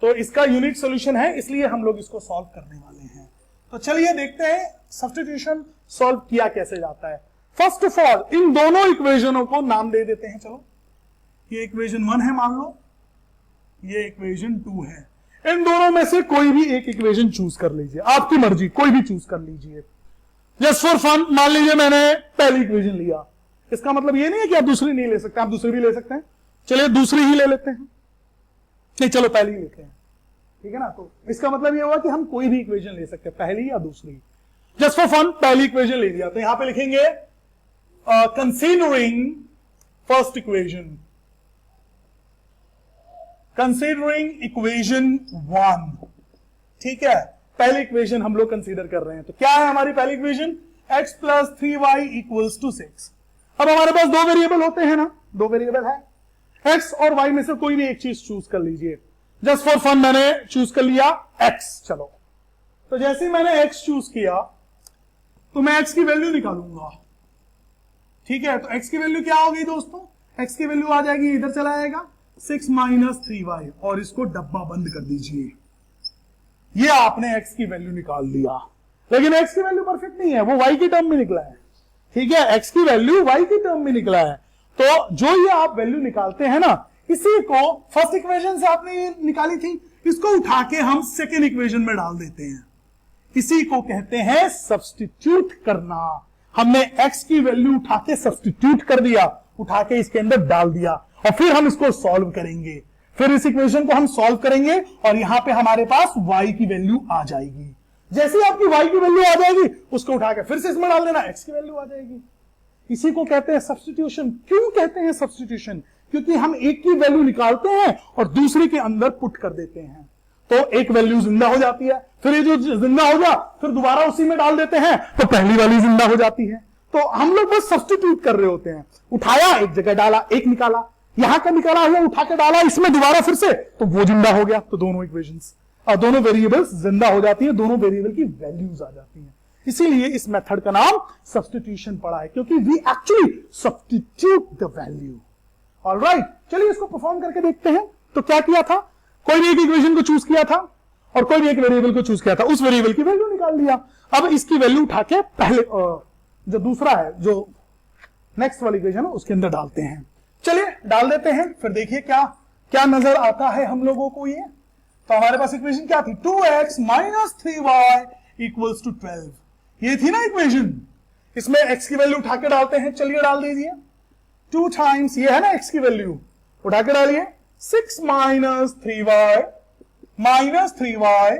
तो इसका यूनिक सोल्यूशन है, इसलिए हम लोग इसको सॉल्व करने वाले हैं। तो चलिए देखते हैं सब्स्टिट्यूशन सॉल्व किया कैसे जाता है। फर्स्ट ऑफ ऑल इन दोनों इक्वेशनों को नाम दे देते हैं। चलो, ये इक्वेशन 1 है मान लो, ये इक्वेशन 2 है। इन दोनों में से कोई भी एक इक्वेशन चूज कर लीजिए, आपकी मर्जी, कोई भी चूज कर लीजिए। जस्ट फॉर फन मान लीजिए मैंने पहली इक्वेशन लिया, इसका मतलब ये नहीं है कि आप दूसरी नहीं ले सकते, आप दूसरी भी ले सकते हैं। चलिए दूसरी ही ले लेते हैं, नहीं चलो पहली ही लेते हैं, ठीक है ना। तो इसका मतलब ये हुआ कि हम कोई भी इक्वेशन ले सकते हैं, पहली या दूसरी। जस्ट फॉर फन पहली इक्वेशन ले लिया, तो यहां पे लिखेंगे considering first equation, considering equation 1, ठीक है। पहली इक्वेशन हम लोग कंसीडर कर रहे हैं, तो क्या है हमारी पहली इक्वेशन, x + 3y = 6। अब हमारे पास दो वेरिएबल होते हैं ना, दो वेरिएबल है, x और y में से कोई भी एक चीज चूज कर लीजिए। जस्ट फॉर फन मैंने चूज कर लिया x। चलो, तो जैसे ही मैंने x चूज किया तो मैं x की वैल्यू निकालूंगा, ठीक है। तो x की वैल्यू क्या हो गई दोस्तों, x की वैल्यू आ जाएगी, इधर चला जाएगा 6 - 3y, और इसको डब्बा बंद कर दीजिए। ये आपने x की वैल्यू निकाल लिया, लेकिन x की वैल्यू परफेक्ट नहीं है, वो y की टर्म में निकला है, ठीक है। x की वैल्यू y की टर्म में निकला है। तो जो ये आप वैल्यू निकालते हैं ना, इसी को फर्स्ट इक्वेशन से आपने निकाली थी, इसको उठा के हम सेकेंड इक्वेशन में डाल देते हैं। इसी को कहते हैं सब्स्टिट्यूट करना। हमने x की वैल्यू उठा के सब्स्टिट्यूट कर दिया, उठा के इसके अंदर डाल दिया, और फिर हम इसको सॉल्व करेंगे। फिर इस इक्वेशन को हम सॉल्व करेंगे और यहां पे हमारे पास y की वैल्यू आ जाएगी। जैसे ही आपकी y की वैल्यू आ जाएगी उसको उठा के फिर से इसमें डाल देना, x की वैल्यू आ जाएगी। इसी को कहते हैं सब्स्टिट्यूशन। क्यों कहते हैं सब्स्टिट्यूशन? क्योंकि हम एक की वैल्यू निकालते हैं और दूसरे के अंदर पुट कर देते हैं, तो एक वैल्यू जिंदा हो जाती है, फिर ये जो जिंदा हो गया फिर दोबारा उसी में डाल देते हैं तो पहली वाली जिंदा हो जाती है। तो हम लोग बस सब्स्टिट्यूट कर रहे होते हैं, उठाया एक जगह डाला, एक निकाला, यहां का निकाला हुआ उठा के डाला इसमें दोबारा फिर से, तो वो जिंदा हो गया, तो दोनों इक्वेशंस और दोनों वेरिएबल्स जिंदा हो जाती है, दोनों वेरिएबल की वैल्यूज आ जाती हैं। इसीलिए इस मेथड का नाम सब्स्टिट्यूशन पड़ा है, क्योंकि we actually substitute the value. Alright, चलिए इसको परफॉर्म करके देखते हैं। तो क्या किया था, कोई भी एक इक्वेशन को चूज किया था और कोई भी एक वेरिएबल को चूज किया था, उस वेरिएबल की वैल्यू निकाल लिया। अब इसकी वैल्यू उठा के पहले जो दूसरा है, जो नेक्स्ट वाली इक्वेशन है उसके अंदर डालते हैं। चलिए डाल देते हैं, फिर देखिए क्या क्या नजर आता है हम लोगों को। ये तो हमारे पास इक्वेशन क्या थी, 2x minus 3y equals to 12। ये थी ना इक्वेशन, इसमें x की वैल्यू उठा के डालते हैं। चलिए डाल दीजिए, 2 टाइम्स ये है ना x की वैल्यू, उठा के डालिए 6 minus 3y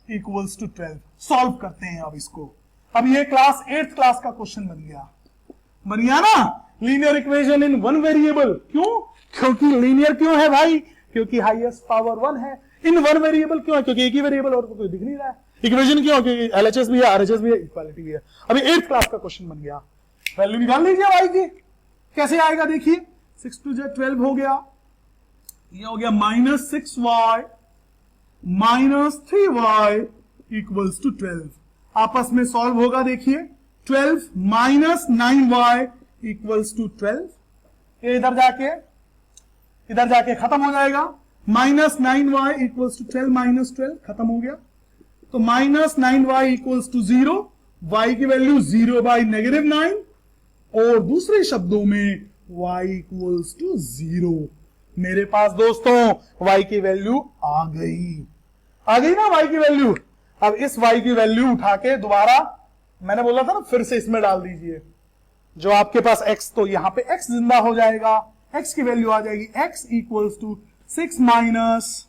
equals to 12। Solve करते हैं अब इसको। अब ये क्लास 8th क्लास का क्वेश्चन बन गया ना, linear equation in one variable. क्यों? क्योंकि लीनियर क्यों है भाई? क्योंकि हाईएस्ट पावर 1 है। इन वन वेरिएबल क्यों है? क्योंकि एक ही वेरिएबल और कोई दिख नहीं रहा है। इक्वेशन क्यों? क्योंकि एलएचएस भी है, आरएचएस भी है, इक्वालिटी भी है। अभी 8th क्लास का क्वेश्चन बन गया। वैल्यू निकाल लीजिए y की, कैसे आएगा देखिए, 6 टू 12 हो गया, ये हो गया minus 6y minus 3y equals to 12। आपस में सॉल्व होगा, देखिए 12 माइनस 9y इक्वल्स टू 12। ये इधर जाके खत्म हो जाएगा, minus 9y equals to 12 minus 12 खत्म हो गया, तो minus 9y equals to 0, y की वैल्यू 0 बाई -9, और दूसरे शब्दों में y इक्वल्स टू 0। मेरे पास दोस्तों y की वैल्यू आ गई ना y की वैल्यू। अब इस y की वैल्यू उठा के दोबारा, मैंने बोला था ना, फिर से इसमें डाल दीजिए। जो आपके पास x, तो यहां पे x जिंदा हो जाएगा, x की वैल्यू आ जाएगी x equals to 6 minus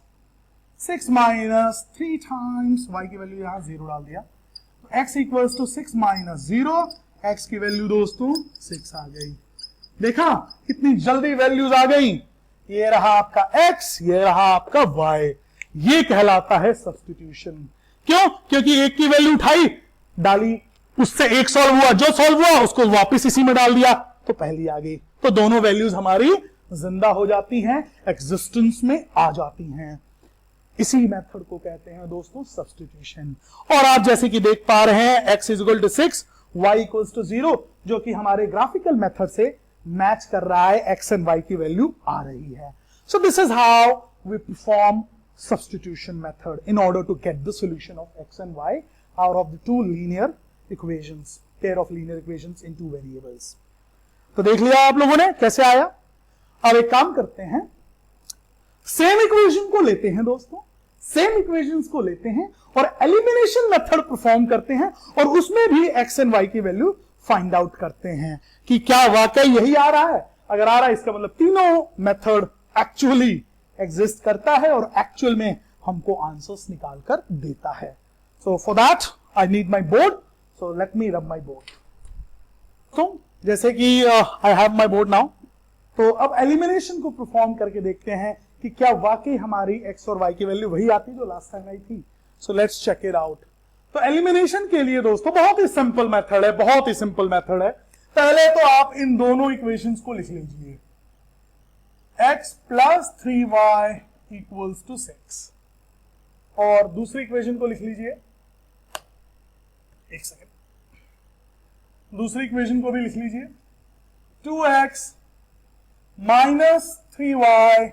3 times y की वैल्यू यहां 0 डाल दिया, तो x equals to 6 minus 0, x की वैल्यू दोस्तों 6 आ गई। देखा कितनी जल्दी वैल्यूज आ गई। ये रहा आपका x, ये रहा आपका y। ये कहलाता है सब्स्टिट्यूशन। क्यों? क्योंकि एक की वैल्यू उठाई, डाली, उससे एक सॉल्व हुआ, जो सॉल्व हुआ उसको वापस इसी में डाल दिया, तो पहली आ गई, तो दोनों वैल्यूज हमारी जिंदा हो जाती हैं, एग्जिस्टेंस में आ जाती हैं। इसी मेथड को कहते हैं दोस्तों सब्स्टिट्यूशन। और आप जैसे कि देख पा रहे हैं x equal to 6, y equal to 0, जो कि हमारे ग्राफिकल मेथड से मैच कर रहा है, x एंड y की वैल्यू आ रही है। So this is how we perform substitution method in order to get the solution of x and y out of the two linear equations, pair of linear equations in two variables। तो देख लिया आप लोगों ने कैसे आया। अब एक काम करते हैं, सेम इक्वेशन को लेते हैं दोस्तों, सेम इक्वेशंस को लेते हैं और एलिमिनेशन मेथड परफॉर्म करते हैं और उसमें भी x एंड y की वैल्यू फाइंड आउट करते हैं कि क्या वाकई यही आ रहा है। अगर आ रहा है इसका मतलब तीनों मेथड एक्चुअली एग्जिस्ट करता है और एक्चुअल में हमको आंसर्स निकाल कर देता है। So for that I need my board, so let me रब माई बोर्ड। तो जैसे कि I have my board now, तो अब एलिमिनेशन को परफॉर्म करके देखते हैं कि क्या वाकई हमारी x और y की वैल्यू वही आती जो लास्ट टाइम आई थी। So let's check it out. तो एलिमिनेशन के लिए दोस्तों बहुत ही सिंपल मेथड है, बहुत ही सिंपल मेथड है। पहले तो आप इन दोनों इक्वेशंस को लिख लीजिए, x plus 3y equals to 6, और दूसरी इक्वेशन को लिख लीजिए, एक सेकेंड, दूसरी इक्वेशन को भी लिख लीजिए, 2x minus 3y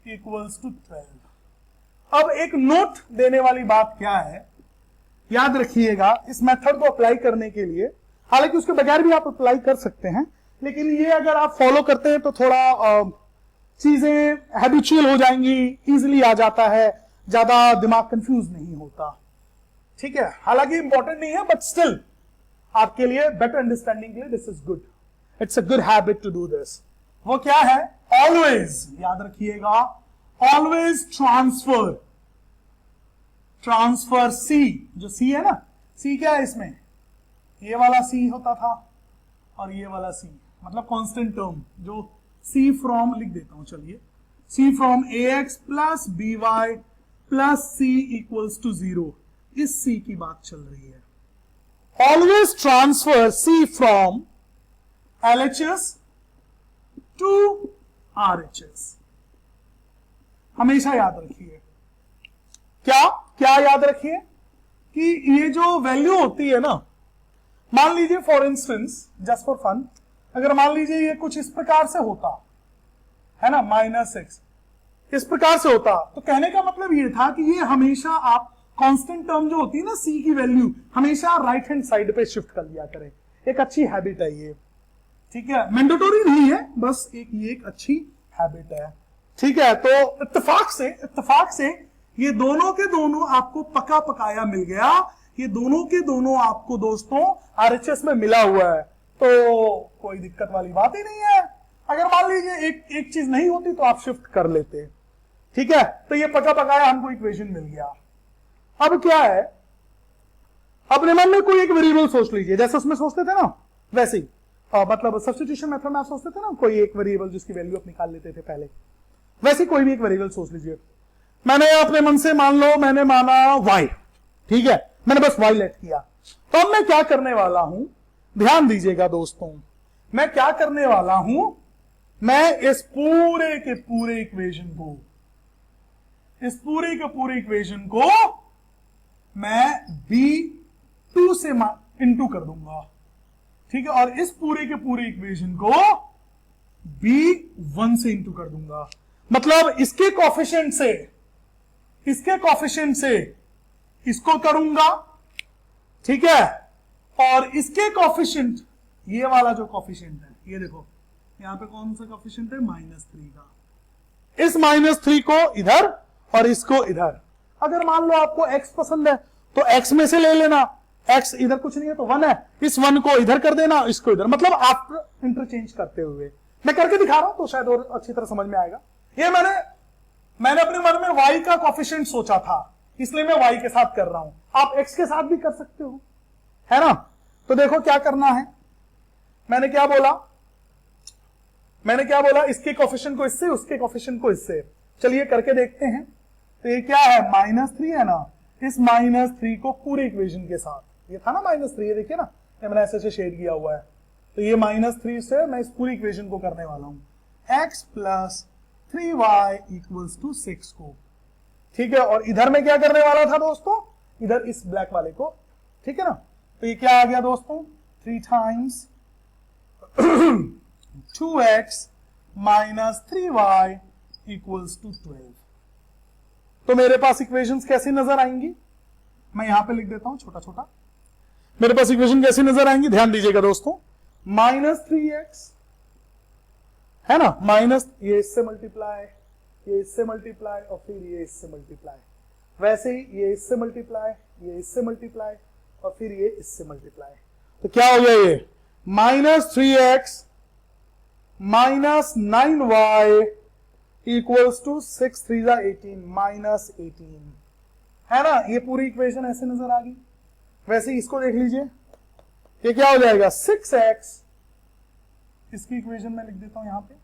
equals to 12। अब एक नोट देने वाली बात क्या है, याद रखिएगा इस मेथड को अप्लाई करने के लिए, हालांकि उसके बगैर भी आप अप्लाई कर सकते हैं, लेकिन ये अगर आप फॉलो करते हैं तो थोड़ा चीजें हैबिचुअल हो जाएंगी, इजीली आ जाता है, ज्यादा दिमाग कंफ्यूज नहीं होता। ठीक है, हालांकि इंपॉर्टेंट नहीं है, बट स्टिल आपके लिए बेटर अंडरस्टैंडिंग के लिए this is good, it's a good habit to do this. वो क्या है, ऑलवेज, याद रखिएगा, ऑलवेज ट्रांसफर सी, जो सी है ना, सी क्या है इसमें, ये वाला सी होता था और ये वाला सी, मतलब कांस्टेंट टर्म, जो सी फ्रॉम, लिख देता हूं चलिए, C from A X plus B Y plus C equals to 0, इस सी की बात चल रही है। Always transfer C from LHS to RHS, हमेशा याद रखिए। क्या याद रखिए कि ये जो वैल्यू होती है ना, मान लीजिए for instance, just for fun, अगर मान लीजिए ये कुछ इस प्रकार से होता है ना, -x इस प्रकार से होता, तो कहने का मतलब ये था कि ये हमेशा आप कांस्टेंट टर्म जो होती है ना सी की वैल्यू, हमेशा राइट हैंड साइड पे शिफ्ट कर लिया करें। एक अच्छी हैबिट है ये, ठीक है, मैंडेटोरी नहीं है, बस ये एक अच्छी हैबिट है, ठीक है। तो इत्तेफाक से ये दोनों के दोनों आपको पका पकाया मिल गया, ये दोनों के दोनों आपको दोस्तों RHS में मिला हुआ है, तो कोई दिक्कत वाली बात ही नहीं है। अगर मान लीजिए एक चीज नहीं होती तो आप शिफ्ट कर लेते, ठीक है। तो ये पका पकाया हमको इक्वेशन मिल गया। अब क्या है, अपने मन में कोई एक वेरिएबल सोच लीजिए, जैसे उसमें सोचते थे ना वैसे ही, मतलब सब्स्टिट्यूशन मेथड में आप सोचते थे ना, कोई एक वेरिएबल जिसकी वैल्यू आप निकाल लेते थे पहले, वैसे कोई भी एक वेरिएबल सोच लीजिए। मैंने अपने मन से मान लो, मैंने माना y, ठीक है, मैंने बस y लेट किया। तो अब मैं क्या करने वाला हूं, ध्यान दीजिएगा दोस्तों, मैं क्या करने वाला हूं, मैं इस पूरे के पूरे इक्वेशन को मैं B2 से इंटू कर दूंगा, ठीक है, और इस पूरे के पूरे इक्वेशन को B1 से इंटू कर दूंगा। मतलब इसके कोफिशिएंट से इसको करूंगा, ठीक है, और इसके कोफिशिएंट, ये वाला जो कोफिशिएंट है, ये देखो यहां पे कौन सा कोफिशिएंट है, -3 का, इस -3 को इधर और इसको इधर। अगर मान लो आपको x पसंद है तो x में से ले लेना, x इधर कुछ नहीं है तो 1 है, इस 1 को इधर कर देना, इसको इधर, मतलब आप इंटरचेंज करते हुए, मैं करके दिखा रहा हूं तो शायद और अच्छी तरह समझ में आएगा। ये मैंने अपने मन में y का कोफिशिएंट सोचा था, इसलिए मैं y के साथ कर रहा हूं, आप x के साथ भी कर सकते हो, है ना। तो देखो क्या करना है, मैंने क्या बोला, इसके कोफिशिएंट को इससे, उसके कोफिशिएंट को इससे, चलिए करके देखते हैं। तो ये क्या है, -3 है ना, इस -3 को पूरे इक्वेशन के साथ, ये था ना -3, देखिए ना, ये मैंने ऐसे शेड किया हुआ है, तो ये -3 से मैं इस पूरी इक्वेशन को करने वाला हूं, x + 3y = 6 को, ठीक है। और इधर में क्या करने वाला था दोस्तों, इधर इस ब्लैक वाले को, ठीक है ना। तो ये क्या आ गया दोस्तों, 3 times 2x - 3y = 12। तो मेरे पास इक्वेशंस कैसी नजर आएंगी, मैं यहां पे लिख देता हूं छोटा छोटा, मेरे पास इक्वेशन कैसी नजर आएंगी, ध्यान दीजिएगा दोस्तों, -3x है ना, माइनस ये इससे मल्टीप्लाई, ये इससे मल्टीप्लाई और फिर ये इससे मल्टीप्लाई, वैसे ही ये इससे मल्टीप्लाई, ये इससे मल्टीप्लाई और फिर ये इससे मल्टीप्लाई। तो क्या हो गया ये, -3x - 9y = 6 3 18, -18, है ना। ये पूरी इक्वेशन ऐसे नजर आ गई। वैसे ही इसको देख लीजिए, ये क्या हो जाएगा, 6x, इसकी इक्वेशन में लिख देता हूं यहां पे,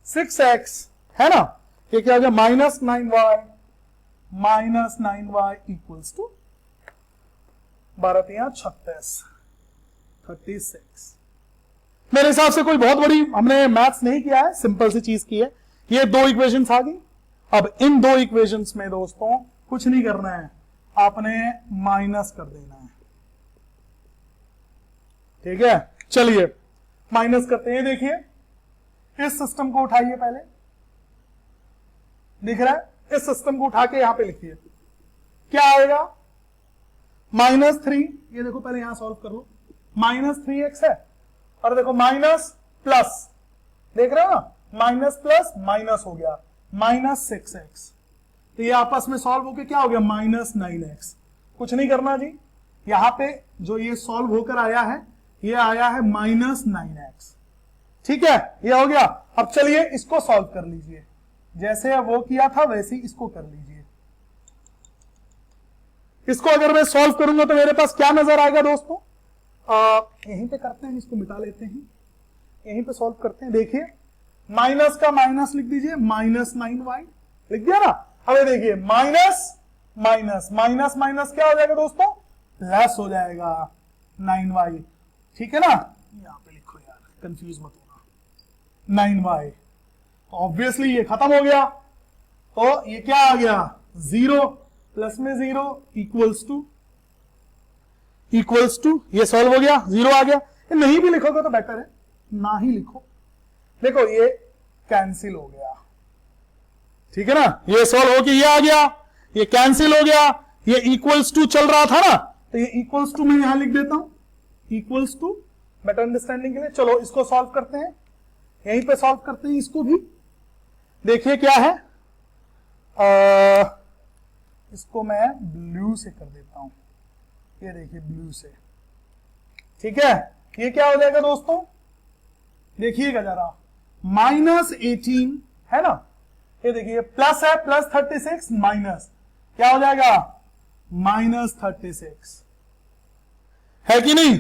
6x है ना, ये क्या हो गया, -9y = 12 36, 36। मेरे हिसाब से कोई बहुत बड़ी हमने मैथ्स नहीं किया है, सिंपल सी चीज की है। ये 2 इक्वेशंस आ गई। अब इन 2 इक्वेशंस में दोस्तों कुछ नहीं करना है, आपने माइनस कर देना है, ठीक है। चलिए माइनस करते हैं, देखिए इस सिस्टम को उठाइए, पहले दिख रहा है, इस सिस्टम को उठा के यहां पे लिखिए, क्या आएगा, -3, ये देखो पहले यहां सॉल्व कर लो, -3x है, और देखो माइनस प्लस, देख रहे हो ना, माइनस प्लस माइनस हो गया, -6x, तो ये आपस में सॉल्व होके क्या हो गया, -9x। कुछ नहीं करना जी, यहां पे जो ये सॉल्व होकर आया है, ये आया है -9x, ठीक है, ये हो गया। अब चलिए इसको सॉल्व कर लीजिए, जैसे वो किया था वैसे ही इसको कर लीजिए। इसको अगर मैं सॉल्व करूंगा तो मेरे पास क्या नजर आएगा दोस्तों? यहीं पे करते हैं, इसको मिटा लेते हैं, यहीं पे सॉल्व करते हैं। देखिए माइनस का माइनस लिख दीजिए, -9y लिख दिया ना। अब देखिए माइनस माइनस माइनस माइनस क्या हो जाएगा दोस्तों? प्लस हो जाएगा 9y, ठीक है ना। यहां पे लिखो यार, कंफ्यूज मत होना। 9y ऑब्वियसली ये खत्म हो गया, तो ये क्या आ गया? 0 प्लस में 0 इक्वल्स टू ये सॉल्व हो गया, 0 आ गया। ये नहीं भी लिखोगे तो बेटर है, ना ही लिखो। देखो ये कैंसिल हो गया, ठीक है ना। ये सॉल्व हो के ये आ गया, ये कैंसिल हो गया, ये इक्वल्स टू चल रहा था ना, तो ये इक्वल्स टू मैं यहां लिख देता हूं, इक्वल्स टू, बेटर अंडरस्टैंडिंग के लिए। चलो इसको सॉल्व करते हैं, यहीं पे सॉल्व करते हैं इसको भी। देखिए क्या है, इसको मैं ब्लू से कर देता हूं, ये देखिए ब्लू से, ठीक है। ये क्या हो जाएगा दोस्तों? देखिएगा जरा, -18 है ना, ये देखिए प्लस है, +36 माइनस क्या हो जाएगा? -36 है कि नहीं?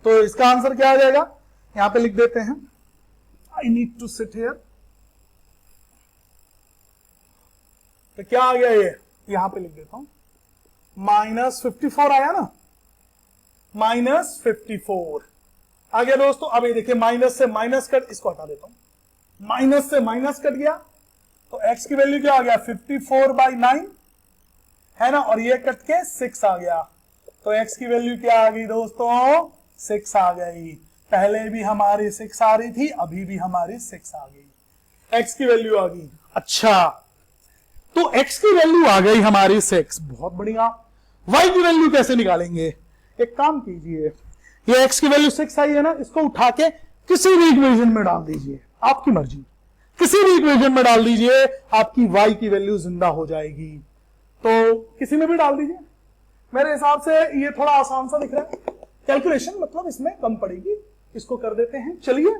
तो इसका आंसर क्या आ जाएगा? यहां पे लिख देते हैं, I need to sit here. तो क्या आ गया? ये यहां पे लिख देता हूं, -54 आया ना, -54 आ गया दोस्तों। अब ये देखिए माइनस से माइनस कट, इसको हटा देता हूं, माइनस से माइनस कट गया, तो x की वैल्यू क्या आ गया? 54/9 है ना, और ये कट के 6 आ गया, तो x की वैल्यू क्या आ गई दोस्तों? 6 आ गई। पहले भी हमारी 6 आ रही थी, अभी भी हमारी 6 आ गई, x की वैल्यू आ गई। अच्छा, तो x की वैल्यू आ गई हमारी 6, बहुत बढ़िया। y की वैल्यू कैसे निकालेंगे? एक काम कीजिए, ये x की वैल्यू 6 आई है ना, इसको उठा के किसी भी इक्वेशन में डाल दीजिए, आपकी मर्जी, किसी भी इक्वेशन में डाल दीजिए, आपकी y की वैल्यू जिंदा हो जाएगी। तो किसी में भी डाल दीजिए, मेरे हिसाब से ये थोड़ा आसान सा दिख रहा है, कैलकुलेशन मतलब इसमें कम पड़ेगी। इसको कर देते हैं, चलिए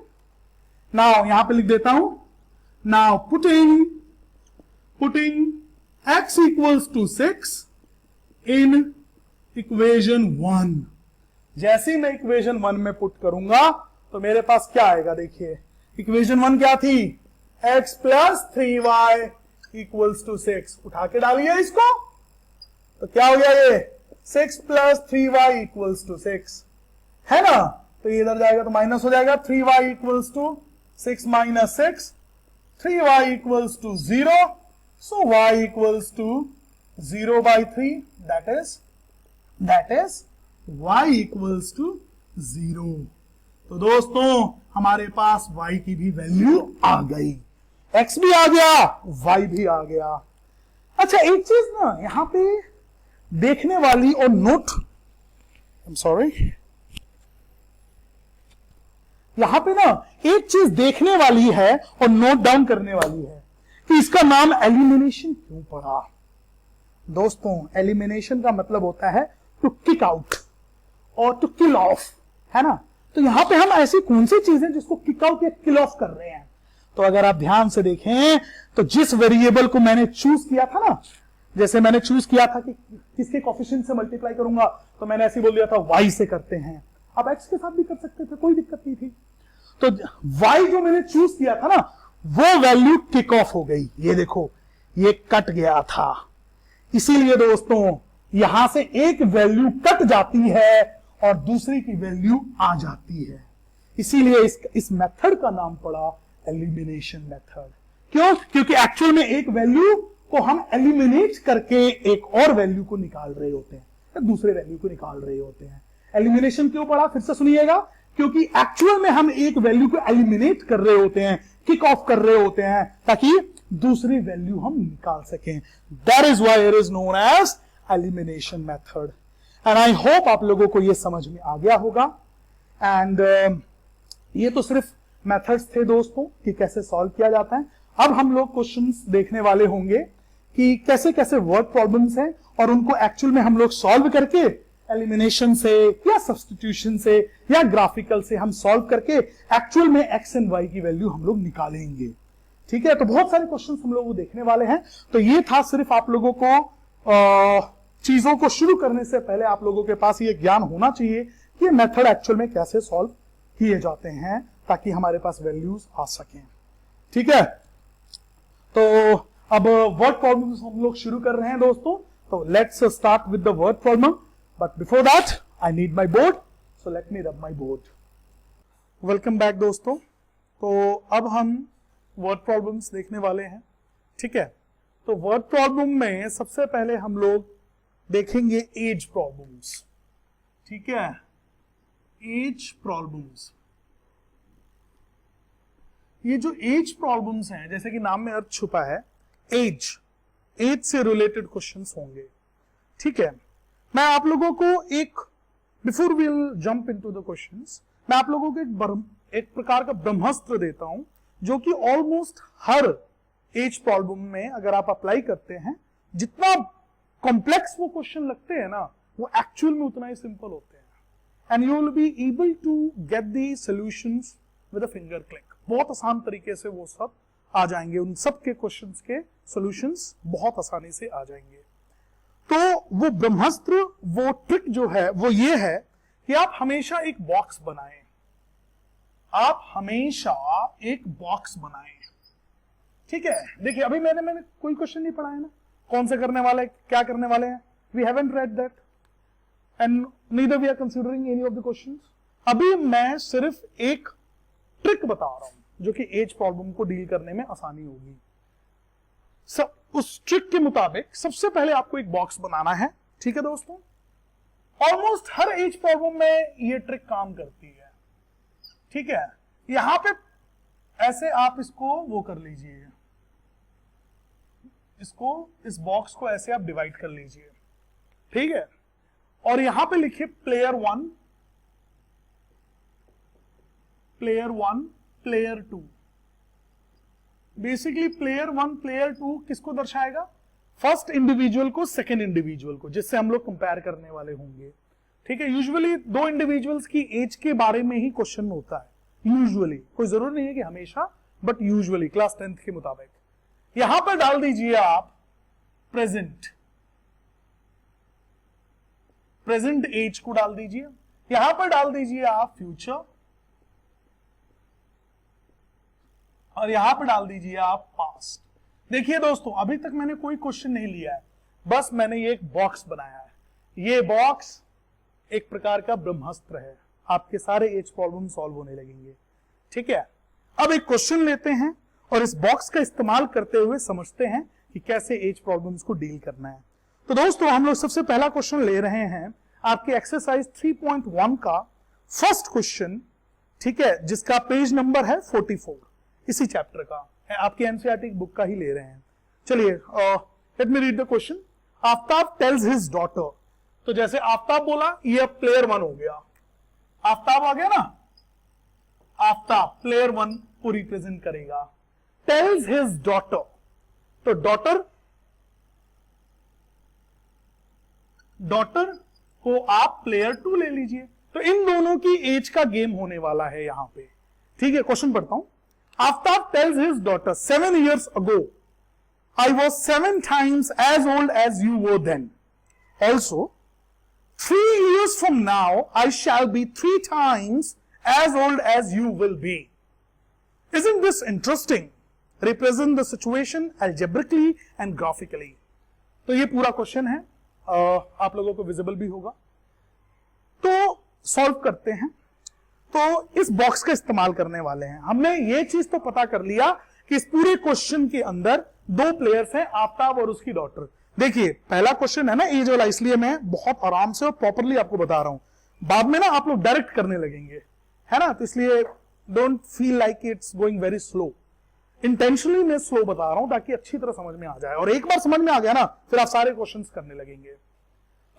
नाउ यहां पे लिख देता हूं, now putting x = 6 in equation 1। जैसे ही मैं इक्वेशन 1 में पुट करूंगा तो मेरे पास क्या आएगा? देखिए इक्वेशन 1 क्या थी? x + 3y = 6। उठा के डालिए इसको, तो क्या हो गया? ये 6 + 3y = 6 है ना, तो ये इधर जाएगा तो माइनस हो जाएगा। 3y = 6 - 6, 3y = 0, so y = 0/3, that is y = 0। तो दोस्तों हमारे पास y की भी वैल्यू आ गई, x भी आ गया, y भी आ गया। अच्छा एक चीज ना यहां पे देखने वाली और नोट, यहां पे ना एक चीज देखने वाली है और नोट डाउन करने वाली है कि इसका नाम एलिमिनेशन क्यों पड़ा। दोस्तों एलिमिनेशन का मतलब होता है टू किक आउट और टू किल ऑफ, है ना। तो यहां पे हम ऐसी कौन सी चीजें जिसको किक आउट या किल ऑफ कर रहे हैं? तो अगर आप ध्यान से देखें तो जिस वेरिएबल को मैंने चूज किया था ना, जैसे मैंने चूज किया था कि किसके कोफिशिएंट से मल्टीप्लाई करूंगा, तो मैंने ऐसे बोल दिया था y से करते हैं। अब x के साथ भी कर सकते थे, कोई दिक्कत नहीं थी। तो y जो मैंने चूज किया था ना, वो वैल्यू किक ऑफ हो गई। ये देखो ये कट गया था, इसीलिए दोस्तों यहां से एक वैल्यू कट जाती है और दूसरी की वैल्यू आ जाती है, इसीलिए इस मेथड का नाम पड़ा एलिमिनेशन मेथड। क्यों? क्योंकि एक्चुअल में एक वैल्यू को हम एलिमिनेट करके एक और वैल्यू को निकाल रहे होते हैं, या दूसरे वैल्यू को निकाल रहे होते हैं। एलिमिनेशन क्यों पड़ा? फिर से सुनिएगा, क्योंकि एक्चुअल में हम एक वैल्यू को एलिमिनेट कर रहे होते हैं, किक ऑफ कर रहे होते हैं, ताकि दूसरी वैल्यू हम निकाल सकें। That is why it is known as elimination method. And I hope आप लोगों को यह समझ में आ गया होगा। एंड ये तो सिर्फ मेथड्स थे दोस्तों कि कैसे सॉल्व किया जाता है। अब हम लोग क्वेश्चंस देखने वाले होंगे कि कैसे कैसे वर्ड प्रॉब्लम्स हैं और उनको एक्चुअल में हम लोग सॉल्व करके एलिमिनेशन से या सब्स्टिट्यूशन से या ग्राफिकल से हम सॉल्व करके एक्चुअल में एक्स एंड वाई की वैल्यू हम लोग निकालेंगे। ठीक है, तो बहुत सारे क्वेश्चंस हम लोग देखने वाले हैं। तो ये था सिर्फ आप लोगों को चीजों को शुरू करने से पहले आप लोगों के पास ये ज्ञान होना चाहिए कि ये मेथड एक्चुअल में कैसे सॉल्व किए जाते हैं ताकि हमारे पास वैल्यूज आ सकें। ठीक है, तो अब वर्ड प्रॉब्लम्स हम लोग शुरू कर रहे हैं दोस्तों। तो let's start with the word problem, but before that I need my board, so let me रब माय बोर्ड। वेलकम बैक दोस्तों। तो अब हम वर्ड प्रॉब्लम्स देखने वाले हैं। ठीक है, तो वर्ड प्रॉब्लम में सबसे पहले हम लोग देखेंगे एज प्रॉब्लम्स। ठीक है, एज प्रॉब्लम्स। ये जो एज प्रॉब्लम्स हैं, जैसे कि नाम में अर्थ छुपा है, एज से रिलेटेड क्वेश्चंस होंगे। ठीक है, मैं आप लोगों को एक, before we'll jump into the questions, मैं आप लोगों को एक प्रकार का ब्रह्मास्त्र देता हूं जो कि ऑलमोस्ट हर एज प्रॉब्लम में अगर आप अप्लाई करते हैं, जितना कॉम्प्लेक्स वो क्वेश्चन लगते हैं ना, वो एक्चुअल में उतना ही सिंपल होते हैं। And you will be able to get the solutions with a finger click. बहुत आसान तरीके से वो सब आ जाएंगे, उन सब के क्वेश्चंस के सॉल्यूशंस बहुत आसानी से आ जाएंगे। तो वो ब्रह्मास्त्र, वो ट्रिक जो है वो ये है कि आप हमेशा एक बॉक्स बनाएं। आप हमेशा एक बॉक्स बनाएं। ठीक है, देखिए अभी मैंने कोई क्वेश्चन नहीं पढ़ा है ना, कौन से करने वाले, क्या करने वाले हैं, we haven't read that and neither we are considering any of the questions. अभी मैं सिर्फ एक ट्रिक बता रहा हूं जो कि एज प्रॉब्लम को डील करने में आसानी होगी। उस ट्रिक के मुताबिक सबसे पहले आपको एक बॉक्स बनाना है। ठीक है दोस्तों, ऑलमोस्ट हर एज प्रॉब्लम में ये ट्रिक काम करती है। ठीक है, यहां पे ऐसे आप इसको वो कर लीजिए, इसको, इस बॉक्स को ऐसे आप डिवाइड कर लीजिए। ठीक है, और यहां पे लिखिए player 1, player 1, player 2। Basically player 1, player 2 किसको दर्शाएगा? फर्स्ट इंडिविजुअल को, सेकेंड इंडिविजुअल को, जिससे हम लोग कंपेयर करने वाले होंगे। ठीक है, यूजुअली दो इंडिविजुअल्स की एज के बारे में ही क्वेश्चन होता है, यूजुअली, कोई जरूर नहीं है कि हमेशा, बट यूजुअली क्लास 10th के मुताबिक। यहां पर डाल दीजिए आप प्रेजेंट, प्रेजेंट एज को डाल दीजिए। यहां पर डाल दीजिए आप फ्यूचर, और यहां पर डाल दीजिए आप पास्ट। देखिए दोस्तों, अभी तक मैंने कोई क्वेश्चन नहीं लिया है, बस मैंने ये एक बॉक्स बनाया है। ये बॉक्स एक प्रकार का ब्रह्मास्त्र है, आपके सारे एज प्रॉब्लम सॉल्व होने लगेंगे। ठीक है, अब एक क्वेश्चन लेते हैं और इस बॉक्स का इस्तेमाल करते हुए समझते हैं कि कैसे एज प्रॉब्लम्स को डील करना है। तो दोस्तों, हम लोग सबसे पहला क्वेश्चन ले रहे हैं आपके एक्सरसाइज 3.1 का फर्स्ट क्वेश्चन। ठीक है, जिसका पेज नंबर है 44, इसी चैप्टर का है, आपके एनसीईआरटी बुक का ही ले रहे हैं। चलिए, let me read the question. Aftab tales his daughter, तो जैसे आफ्ताब बोला, ये प्लेयर 1 हो गया, आफ्ताब आ गया ना, आफ्ताब प्लेयर 1 को रिप्रेजेंट करेगा। टेल्स हिज डॉटर, तो डॉटर को आप प्लेयर 2 ले लीजिए। तो इन दोनों की एज का गेम होने वाला है यहां पे। ठीक है, क्वेश्चन पढ़ता हूं। Aftab tales his daughter, 7 years ago I was 7 times as old as you were then. Also, 3 years from now I shall be 3 times as old as you will be. Isn't this interesting? Represent the situation algebraically and graphically. तो ये पूरा क्वेश्चन है, आप लोगों को विजिबल भी होगा। तो सॉल्व करते हैं। तो इस बॉक्स का इस्तेमाल करने वाले हैं। हमने ये चीज तो पता कर लिया कि इस पूरे क्वेश्चन के अंदर 2 प्लेयर्स हैं, आफ्ताब और उसकी डॉटर। देखिए, पहला क्वेश्चन है ना एज वाला, इसलिए मैं बहुत आराम से और प्रॉपरली आपको बता रहा हूं। बाद में ना आप लोग डायरेक्ट करने लगेंगे, है ना, तो इसलिए don't feel like it's going very slow. Intentionally मैं स्लो बता रहा हूं ताकि अच्छी तरह समझ में आ जाए, और एक बार समझ में आ गया ना, फिर आप सारे क्वेश्चंस करने लगेंगे।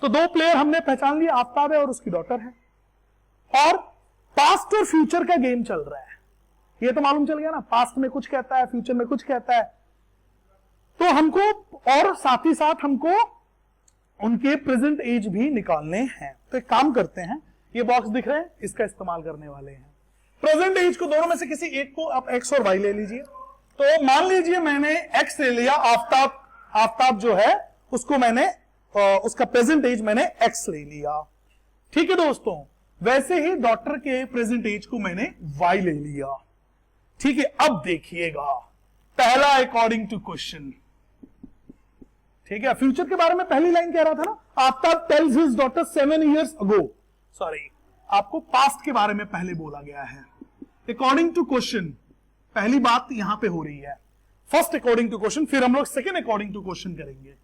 तो 2 प्लेयर हमने पहचान लिया, आफ्ताब है और उसकी डॉटर है, और पास्ट और फ्यूचर का गेम चल रहा है। ये तो मालूम चल गया ना, पास्ट में कुछ कहता है, फ्यूचर में कुछ कहता है। तो हमको, और साथ ही साथ हमको उनके प्रेजेंट एज भी निकालने हैं। तो एक काम करते हैं, ये बॉक्स दिख रहे हैं, इसका इस्तेमाल करने वाले हैं। प्रेजेंट एज को दोनों में से किसी एक को आप एक्स और वाई ले लीजिए। तो मान लीजिए मैंने एक्स ले लिया, आफताब जो है उसको मैंने उसका प्रेजेंट एज मैंने एक्स ले लिया, ठीक है दोस्तों। वैसे ही डॉटर के प्रेजेंट एज को मैंने वाई ले लिया, ठीक है। अब देखिएगा पहला अकॉर्डिंग टू क्वेश्चन, ठीक है। फ्यूचर के बारे में पहली लाइन कह रहा था ना, Aftab tales his daughter 7 years ago, sorry आपको पास्ट के बारे में पहले बोला गया है। अकॉर्डिंग टू क्वेश्चन पहली बात यहां पे हो रही है, फर्स्ट अकॉर्डिंग टू क्वेश्चन, फिर हम लोग सेकंड अकॉर्डिंग टू क्वेश्चन करेंगे।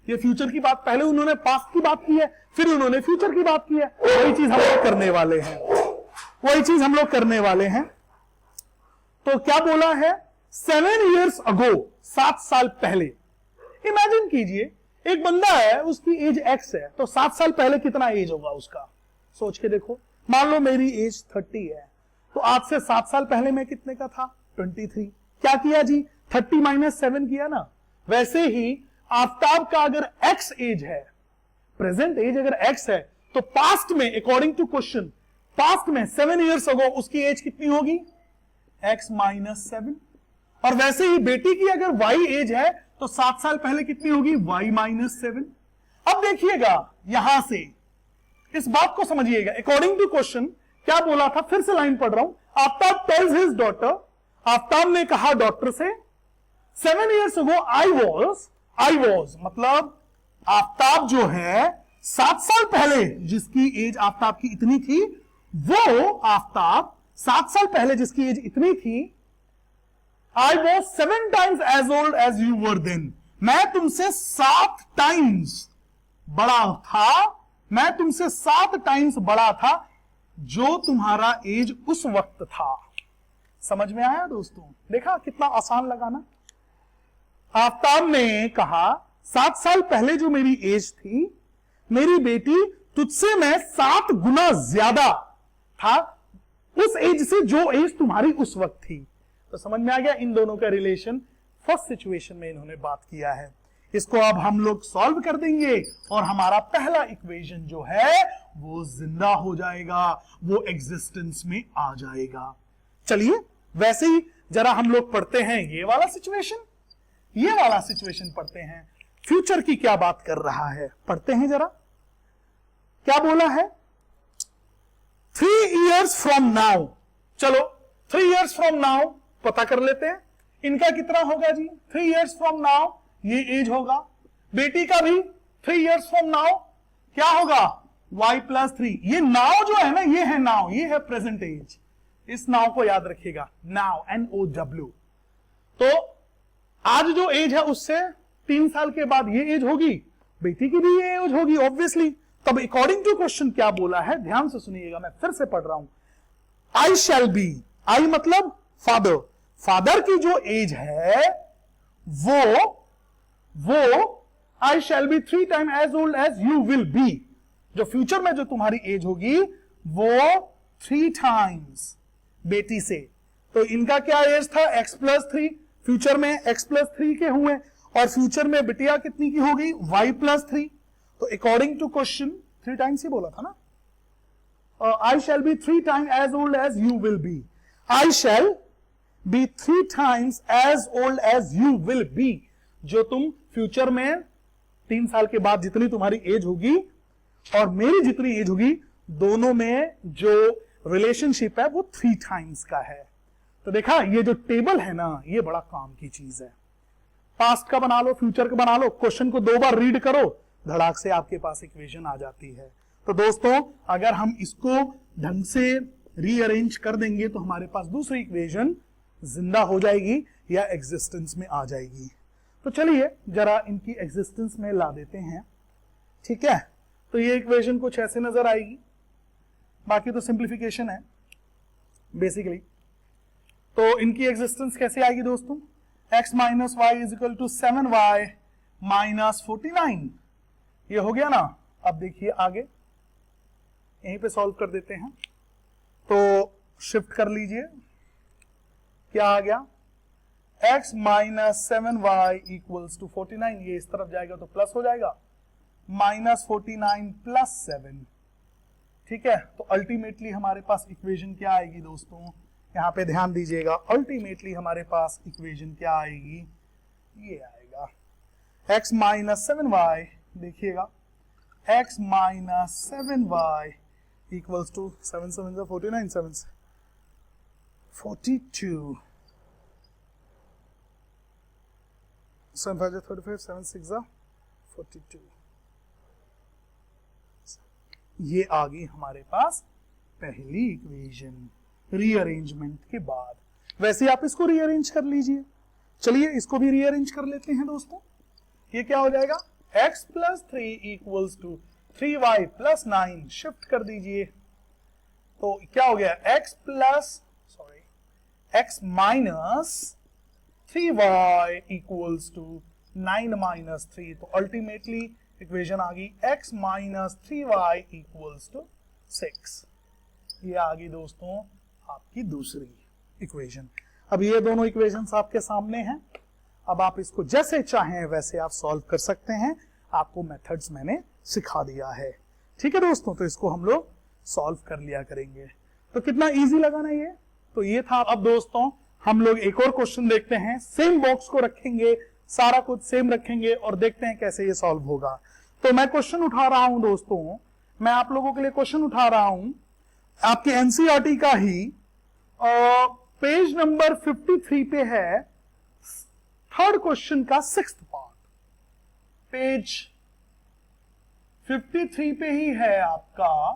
ये फ्यूचर की बात, पहले उन्होंने पास्ट की बात की है, फिर उन्होंने फ्यूचर की बात की है। वही चीज हम लोग करने वाले हैं, वही चीज हम लोग करने वाले हैं। तो क्या बोला है, 7 years ago, 7 साल पहले। इमेजिन कीजिए एक बंदा है, उसकी एज एक्स है, तो 7 साल पहले कितना एज होगा उसका, सोच के देखो। मान लो मेरी एज 30 है, तो आज से 7 साल पहले मैं कितने का था, 23। क्या किया जी, 30 - 7 किया ना। वैसे ही आफ्ताब का अगर एक्स एज है, प्रेजेंट एज अगर एक्स है, तो पास्ट में अकॉर्डिंग टू क्वेश्चन, पास्ट में 7 years ago उसकी एज कितनी होगी, x - 7। और वैसे ही बेटी की अगर y एज है, तो 7 साल पहले कितनी होगी, y - 7। अब देखिएगा यहां से इस बात को समझिएगा, अकॉर्डिंग टू क्वेश्चन क्या बोला था, फिर से लाइन पढ़ रहा हूं। Aftab tales his daughter, Aftab ने कहा डॉटर से, 7 years ago I was, मतलब आफ्ताब जो है 7 साल पहले जिसकी एज आफ्ताब की इतनी थी, वो आफ्ताब 7 साल पहले जिसकी एज इतनी थी, I was 7 times as old as you were then, मैं तुमसे 7 टाइम्स बड़ा था, मैं तुमसे 7 टाइम्स बड़ा था जो तुम्हारा एज उस वक्त था। समझ में आया दोस्तों, देखा कितना आसान लगा ना। आफ्ताब ने कहा 7 साल पहले जो मेरी एज थी, मेरी बेटी तुझसे मैं 7 गुना ज्यादा था उस एज से जो एज तुम्हारी उस वक्त थी। तो समझ में आ गया इन दोनों का रिलेशन, फर्स्ट सिचुएशन में इन्होंने बात किया है। इसको अब हम लोग सॉल्व कर देंगे और हमारा पहला इक्वेशन जो है वो जिंदा हो जाएगा, वो एग्जिस्टेंस में आ जाएगा। चलिए वैसे ही जरा हम लोग पढ़ते हैं ये वाला सिचुएशन, ये वाला सिचुएशन पढ़ते हैं। फ्यूचर की क्या बात कर रहा है, पढ़ते हैं जरा। क्या बोला है, 3 years from now, चलो 3 years from now पता कर लेते हैं, इनका कितना होगा जी, 3 years from now ये एज होगा, बेटी का भी 3 years from now क्या होगा, y + 3। ये नाउ जो है ना, ये है नाउ, ये है प्रेजेंट एज, इस नाउ को याद रखिएगा, नाउ NOW। तो आज जो एज है उससे 3 साल के बाद ये एज होगी, बेटी की भी ये एज होगी ऑब्वियसली। तब अकॉर्डिंग टू क्वेश्चन क्या बोला है, ध्यान से सुनिएगा, मैं फिर से पढ़ रहा हूं। आई शैल बी, आई मतलब फादर, फादर की जो एज है वो I shall be 3 times as old as you will be, जो फ्यूचर में जो तुम्हारी एज होगी वो 3 times बेटी से। तो इनका क्या एज था, x + 3, फ्यूचर में x + 3 के हुए, और फ्यूचर में बिटिया कितनी की होगी, y + 3। तो अकॉर्डिंग टू क्वेश्चन 3 times ही बोला था ना, I shall be 3 times as old as you will be, I shall be 3 times as old as you will be, जो तुम फ्यूचर में 3 साल के बाद जितनी तुम्हारी एज होगी और मेरी जितनी एज होगी, दोनों में जो रिलेशनशिप है वो 3 times का है। तो देखा ये जो टेबल है ना, ये बड़ा काम की चीज है। पास्ट का बना लो, फ्यूचर का बना लो, क्वेश्चन को 2 बार रीड करो, धड़ाक से आपके पास इक्वेशन आ जाती है। तो दोस्तों अगर हम इसको ढंग से रीअरेंज कर देंगे तो हमारे पास दूसरी इक्वेशन जिंदा हो जाएगी या एग्जिस्टेंस में आ जाएगी। तो चलिए जरा इनकी एग्जिस्टेंस में ला देते हैं, ठीक है। तो ये इक्वेशन कुछ ऐसे नजर आएगी, बाकी तो सिंप्लीफिकेशन है बेसिकली। तो इनकी एग्जिस्टेंस कैसे आएगी दोस्तों, x - y = 7y - 49, ये हो गया ना। अब देखिए आगे यहीं पे सॉल्व कर देते हैं। तो शिफ्ट कर लीजिए, क्या आ गया, x - 7y = 49, ये इस तरफ जाएगा तो प्लस हो जाएगा, -49 प्लस 7, ठीक है। तो अल्टीमेटली हमारे पास इक्वेशन क्या आएगी दोस्तों, यहां पे ध्यान दीजिएगा, अल्टीमेटली हमारे पास इक्वेशन क्या आएगी, ये आएगा x माइनस 7y, देखिएगा x minus 7y equals to 7 7 49, 7 42, 7 5 35, 7 6 42। ये आ गई हमारे पास पहली इक्वेशन रीअरेंजमेंट के बाद। वैसे आप इसको रीअरेंज कर लीजिए, चलिए इसको भी रीअरेंज कर लेते हैं दोस्तों। ये क्या हो जाएगा, x plus 3 equals to 3y plus 9, shift कर दीजिए तो क्या हो गया, x minus 3y equals to 9 minus 3, तो अल्टीमेटली इक्वेशन आ गई x minus 3y equals to 6। ये आ गई दोस्तों आपकी दूसरी इक्वेशन। अब ये दोनों इक्वेशंस आपके सामने हैं, अब आप इसको जैसे चाहें वैसे आप सॉल्व कर सकते हैं, आपको मेथड्स मैंने सिखा दिया है, ठीक है दोस्तों। तो इसको हम लोग सॉल्व कर लिया करेंगे। तो कितना इजी लगा ना ये, तो ये था। अब दोस्तों हम लोग एक और क्वेश्चन देखते हैं, सेम बॉक्स को रखेंगे, सारा कुछ सेम रखेंगे और देखते हैं कैसे ये सॉल्व होगा। तो मैं क्वेश्चन उठा रहा हूं दोस्तों, मैं आप लोगों के लिए क्वेश्चन उठा रहा हूं आपके एनसीईआरटी का ही, पेज नंबर 53 पे है, थर्ड क्वेश्चन का 6th पार्ट, पेज 53 पे ही है आपका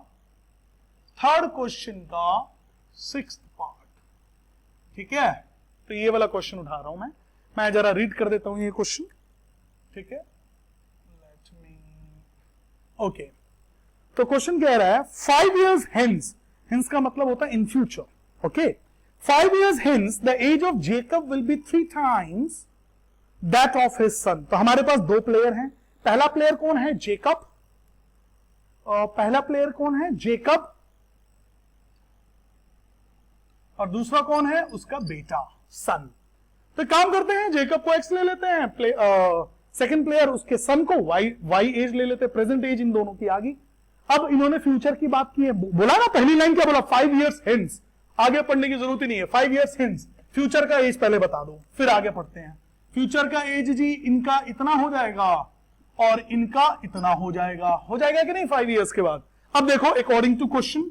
थर्ड क्वेश्चन का 6th पार्ट, ठीक है। तो ये वाला क्वेश्चन उठा रहा हूं मैं जरा रीड कर देता हूं ये क्वेश्चन, ठीक है। Let me, okay. तो क्वेश्चन कह रहा है 5 years hence, hence का मतलब होता है in future, okay. 5 years hence the age of Jacob will be 3 times that of his son। तो हमारे पास दो प्लेयर हैं, पहला प्लेयर कौन है, जेकब, पहला प्लेयर कौन है, जेकब, और दूसरा कौन है, उसका बेटा, सन। तो काम करते हैं, जेकब को एक्स ले लेते हैं, सेकंड प्लेयर उसके सन को वाई एज ले लेते हैं, प्रेजेंट एज इन दोनों की आ गई। अब इन्होंने फ्यूचर की बात की है, बोला ना पहली लाइन क्या बोला, 5 years hence, आगे पढ़ने की जरूरत ही नहीं है, 5 years hence, फ्यूचर का एज पहले बता दो फिर आगे पढ़ते हैं। फ्यूचर का एज जी इनका इतना हो जाएगा और इनका इतना हो जाएगा कि नहीं 5 years के बाद। अब देखो अकॉर्डिंग टू क्वेश्चन,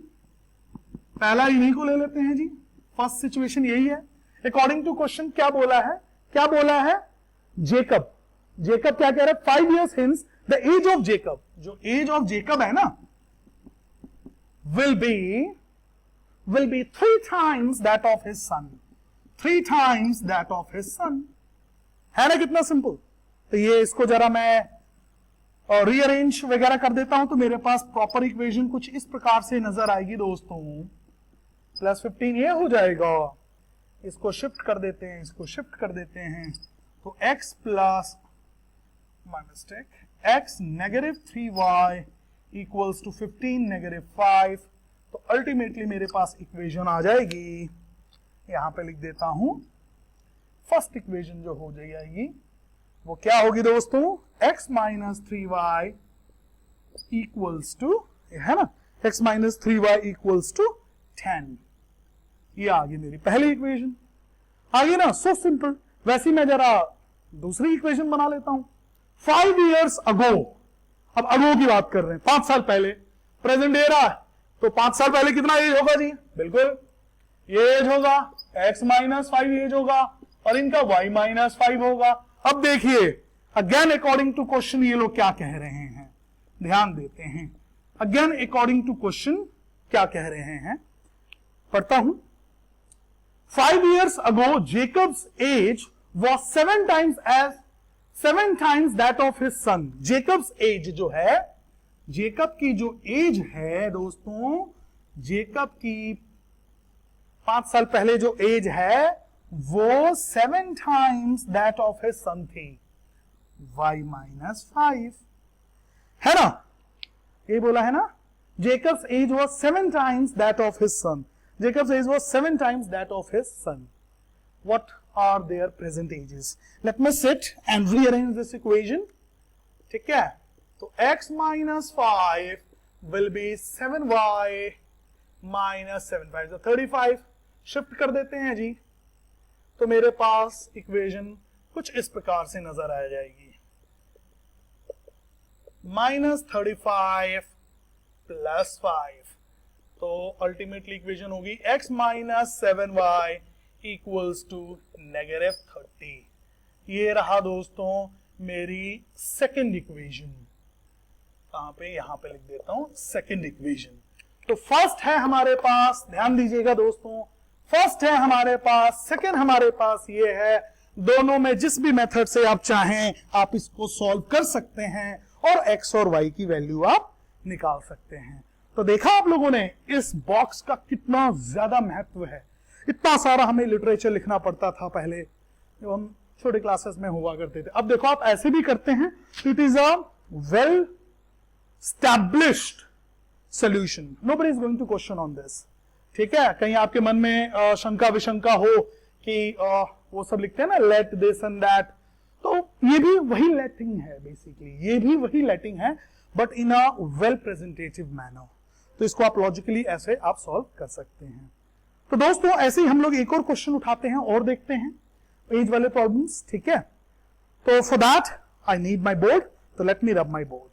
पहला इन्हीं को ले लेते हैं जी, फर्स्ट सिचुएशन यही है। अकॉर्डिंग टू क्वेश्चन क्या बोला है, जेकब क्या कह रहा है, 5 years hence the age of Jacob, जो एज ऑफ जेकब है ना, will be 3 times that of his son, 3 times that of his son, है ना, कितना सिंपल। तो ये इसको जरा मैं रीअरेंज वगैरह कर देता हूं तो मेरे पास प्रॉपर इक्वेशन कुछ इस प्रकार से नजर आएगी दोस्तों, +15 ये हो जाएगा, इसको शिफ्ट कर देते हैं, तो x plus x -3y equals to 15 -5। तो अल्टीमेटली मेरे पास इक्वेशन आ जाएगी, यहां पे लिख देता हूं, फर्स्ट इक्वेशन जो हो जाएगी वो क्या होगी दोस्तों, x -3y इक्वल्स टू, है ना, x -3y इक्वल्स टू 10। ये आ गई मेरी पहली इक्वेशन, आ गई ना, सो सिंपल। वैसे मैं जरा दूसरी इक्वेशन बना लेता हूं, 5 years ago, अब अगो की बात कर रहे हैं, 5 साल पहले, प्रेजेंट एरा है, तो 5 साल पहले कितना एज होगा जी, बिल्कुल ये एज होगा, x -5 एज होगा और इनका y -5 होगा। अब देखिए अगेन अकॉर्डिंग टू क्वेश्चन ये लोग क्या कह रहे हैं, ध्यान देते हैं, अगेन अकॉर्डिंग टू क्वेश्चन क्या कह रहे हैं, पढ़ता हूं। 5 years ago Jacob's age was 7 times that of his son। Jacob's age जो है, जेकब की जो एज है दोस्तों, जेकब की 5 साल पहले जो एज है वो 7 times that of his son थी, y -5, है ना, ये बोला है ना, Jacob's age was 7 times that of his son, Jacob's age was 7 times that of his son। What are their present ages? Let me sit and rearrange this equation, ठीक है। तो x minus 5 will be 7y minus 7 5 35। Shift कर देते हैं जी, तो मेरे पास इक्वेशन कुछ इस प्रकार से नजर आ जाएगी, माइनस 35 प्लस 5, तो अल्टीमेटली इक्वेशन होगी x minus 7y equals to negative 30। ये रहा दोस्तों मेरी सेकंड इक्वेशन। कहां पे, यहां पे लिख देता हूं सेकंड इक्वेशन। तो फर्स्ट है हमारे पास, ध्यान दीजिएगा दोस्तों, फर्स्ट है हमारे पास, सेकंड हमारे पास ये है। दोनों में जिस भी मेथड से आप चाहें आप इसको सॉल्व कर सकते हैं और x और y की वैल्यू आप निकाल सकते हैं। तो देखा आप लोगों ने इस बॉक्स का कितना ज्यादा महत्व है। इतना सारा हमें लिटरेचर लिखना पड़ता था पहले जब हम छोटे क्लासेस में हुआ करते थे। अब देखो आप ऐसे भी करते हैं, it is a well established solution, nobody is going to question on this। ठीक है, कहीं आपके मन में शंका विशंका हो कि वो सब लिखते हैं ना let this and that, तो ये भी वही लेटिंग है बेसिकली, ये भी वही लेटिंग है but in a well presentative manner. तो इसको आप लॉजिकली ऐसे आप सॉल्व कर सकते हैं। तो दोस्तों ऐसे ही हम लोग एक और क्वेश्चन उठाते हैं और देखते हैं एज वाले प्रॉब्लम्स। ठीक है, तो for that I need my board, तो लेट मी रब my board.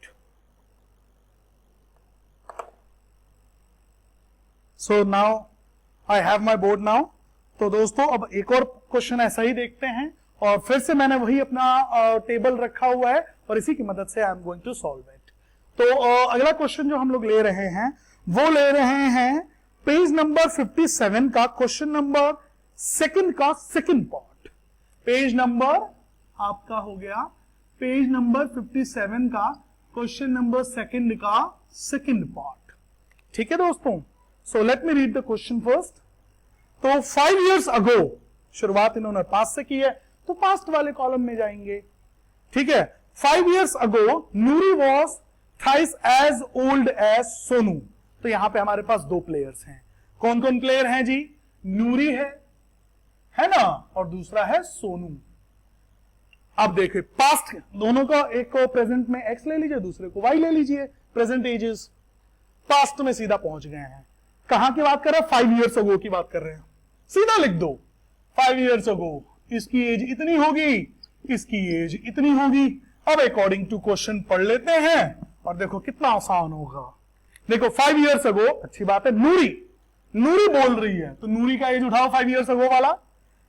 So now I have my board now। तो दोस्तों अब एक और क्वेश्चन ऐसा ही देखते हैं और फिर से मैंने वही अपना टेबल रखा हुआ है और इसी की मदद से I am going to solve it. तो अगला क्वेश्चन जो हम लोग ले रहे हैं वो ले रहे हैं पेज नंबर 57 का क्वेश्चन नंबर सेकंड का सेकंड पार्ट। पेज नंबर आपका हो गया पेज नंबर 57 का क्वेश्चन नंबर सेकंड का सेकंड पार्ट। ठीक है दोस्तों, So let me read the question first। तो 5 years ago, शुरुआत इन्होंने पास्ट से की है तो पास्ट वाले कॉलम में जाएंगे। ठीक है, 5 years ago Noori was thrice as old as Sonu. तो यहां पे हमारे पास दो प्लेयर्स हैं। कौन कौन प्लेयर हैं जी? नूरी है ना, और दूसरा है सोनू। अब देखिए पास्ट दोनों का, एक को प्रेजेंट में x ले लीजिए, दूसरे को y ले लीजिए, प्रेजेंट एजेस। पास्ट में सीधा पहुंच गए हैं। कहां की बात कर रहे हैं? 5 years ago की बात कर रहे हैं। सीधा लिख दो 5 years ago, इसकी एज इतनी होगी, इसकी एज इतनी होगी। अब अकॉर्डिंग टू क्वेश्चन पढ़ लेते हैं और देखो कितना आसान होगा। देखो 5 years ago, अच्छी बात है, नूरी बोल रही है तो नूरी का एज उठाओ 5 years ago वाला।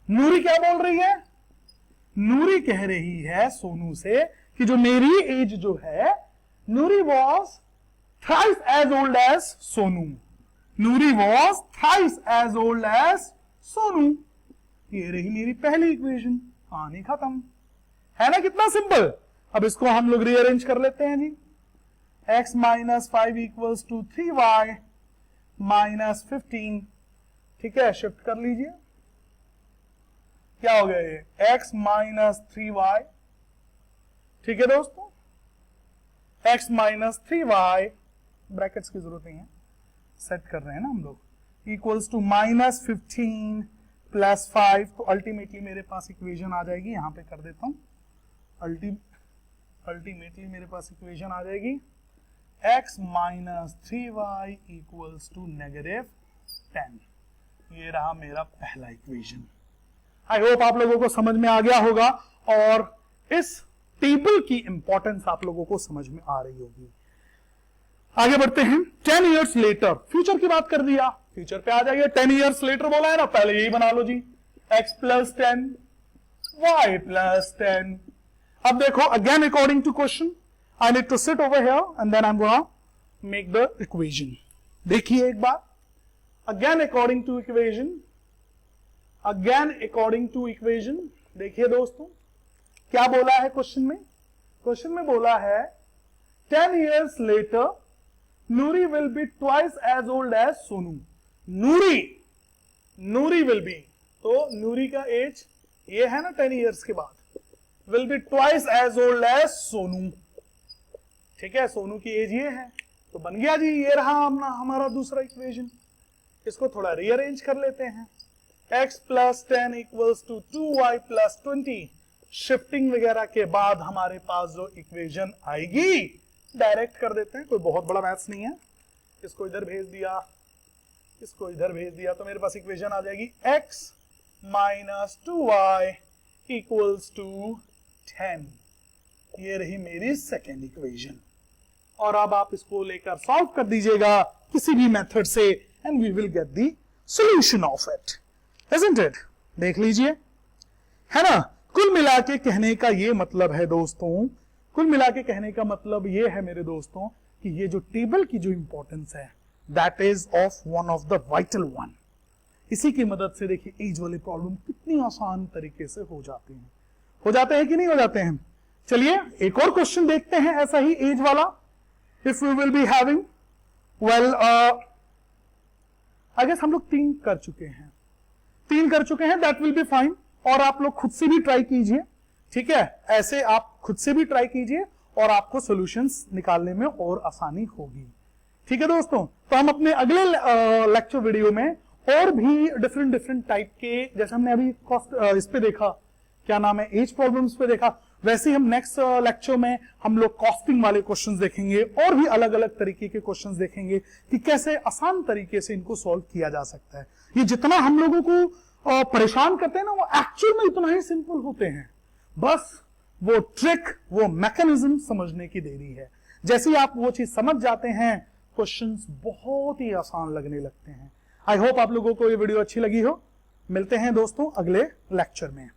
नूरी क्या बोल रही है? नूरी कह रही है सोनू से कि जो मेरी एज जो है, Noori was thrice as old as Sonu. Noori was thrice as old as Sonu. ये रही मेरी पहली इक्वेशन, कहानी खत्म। है ना कितना सिंपल। अब इसको हम लोग रीअरेंज कर लेते हैं जी। x minus 5 equals to 3y minus 15। ठीक है, शिफ्ट कर लीजिए। क्या हो गया ये? x minus 3y। ठीक है दोस्तों, x माइनस 3y, ब्रैकेट्स की जरूरत नहीं है, सेट कर रहे हैं ना हम लोग, इक्वल्स टू माइनस 15 प्लस 5। तो अल्टीमेटली मेरे पास इक्वेशन आ जाएगी, यहां पे कर देता हूं, अल्टीमेटली मेरे पास इक्वेशन आ जाएगी x minus 3y equals to negative 10। ये रहा मेरा पहला इक्वेशन। आई होप आप लोगों को समझ में आ गया होगा और इस टेबल की इंपॉर्टेंस आप लोगों को समझ में आ रही होगी। आगे बढ़ते हैं। 10 years later, फ्यूचर की बात कर दिया, फ्यूचर पे आ जाइए। 10 years later बोला है ना, पहले यही बना लो जी, x प्लस 10 y प्लस 10। अब देखो again according to question I need to sit over here and then I am gonna make the equation. देखिए एक बार, again according to equation, again according to equation. देखिए दोस्तों क्या बोला है क्वेश्चन में। क्वेश्चन में बोला है 10 years later Nuri will be twice as old as Sonu। Noori will be, तो नूरी का एज ये है ना 10 years के बाद, will be twice as old as Sonu. ठीक है, सोनू की एज ये है, तो बन गया जी, ये रहा हमारा दूसरा इक्वेशन। इसको थोड़ा रीअरेंज कर लेते हैं। x plus 10 equals to 2y plus 20। Shifting वगैरह के बाद हमारे पास जो इक्वेशन आएगी डायरेक्ट कर देते हैं, कोई बहुत बड़ा मैथ्स नहीं है। इसको इधर भेज दिया, इसको इधर भेज दिया, तो मेरे पास इक्वेशन आ जाएगी x minus 2y equals to 10। ये रही मेरी सेकेंड इक्वेशन। और अब आप इसको लेकर सॉल्व कर दीजिएगा किसी भी मेथड से and we will get the solution of it, isn't it? देख लीजिए, है ना। कुल मिला के कहने का ये मतलब है दोस्तों, कुल मिला के कहने का मतलब ये है मेरे दोस्तों कि ये जो टेबल की जो इंपॉर्टेंस है that is of one of the vital one. इसी की मदद से देखिए एज वाले प्रॉब्लम कितनी आसान तरीके से हो जाते हैं। हो जाते हैं कि नहीं हो जाते हैं? चलिए एक और क्वेश्चन देखते हैं ऐसा ही एज वाला। If we will be having well I guess हम लोग 3 कर चुके हैं, 3 कर चुके हैं, दैट विल बी फाइन। और आप लोग खुद से भी ट्राई कीजिए, ठीक है? ऐसे आप खुद से भी ट्राई कीजिए और आपको सॉल्यूशंस निकालने में और आसानी होगी, ठीक है दोस्तों। तो हम अपने अगले लेक्चर वीडियो में और भी डिफरेंट टाइप के, जैसे हमने अभी इस पे देखा, क्या नाम है, एज प्रॉब्लम्स पे देखा, वैसे ही हम नेक्स्ट लेक्चर में हम लोग कॉस्टिंग वाले क्वेश्चंस देखेंगे और भी अलग अलग तरीके के क्वेश्चंस देखेंगे कि कैसे आसान तरीके से इनको सॉल्व किया जा सकता है। ये जितना हम लोगों को परेशान करते हैं ना, वो एक्चुअल में इतना ही सिंपल होते हैं, बस वो ट्रिक, वो मैकेनिज्म समझने की देरी है। जैसे ही आप वो चीज समझ जाते हैं, क्वेश्चंस बहुत ही आसान लगने लगते हैं। आई होप आप लोगों को ये वीडियो अच्छी लगी हो। मिलते हैं दोस्तों अगले लेक्चर में।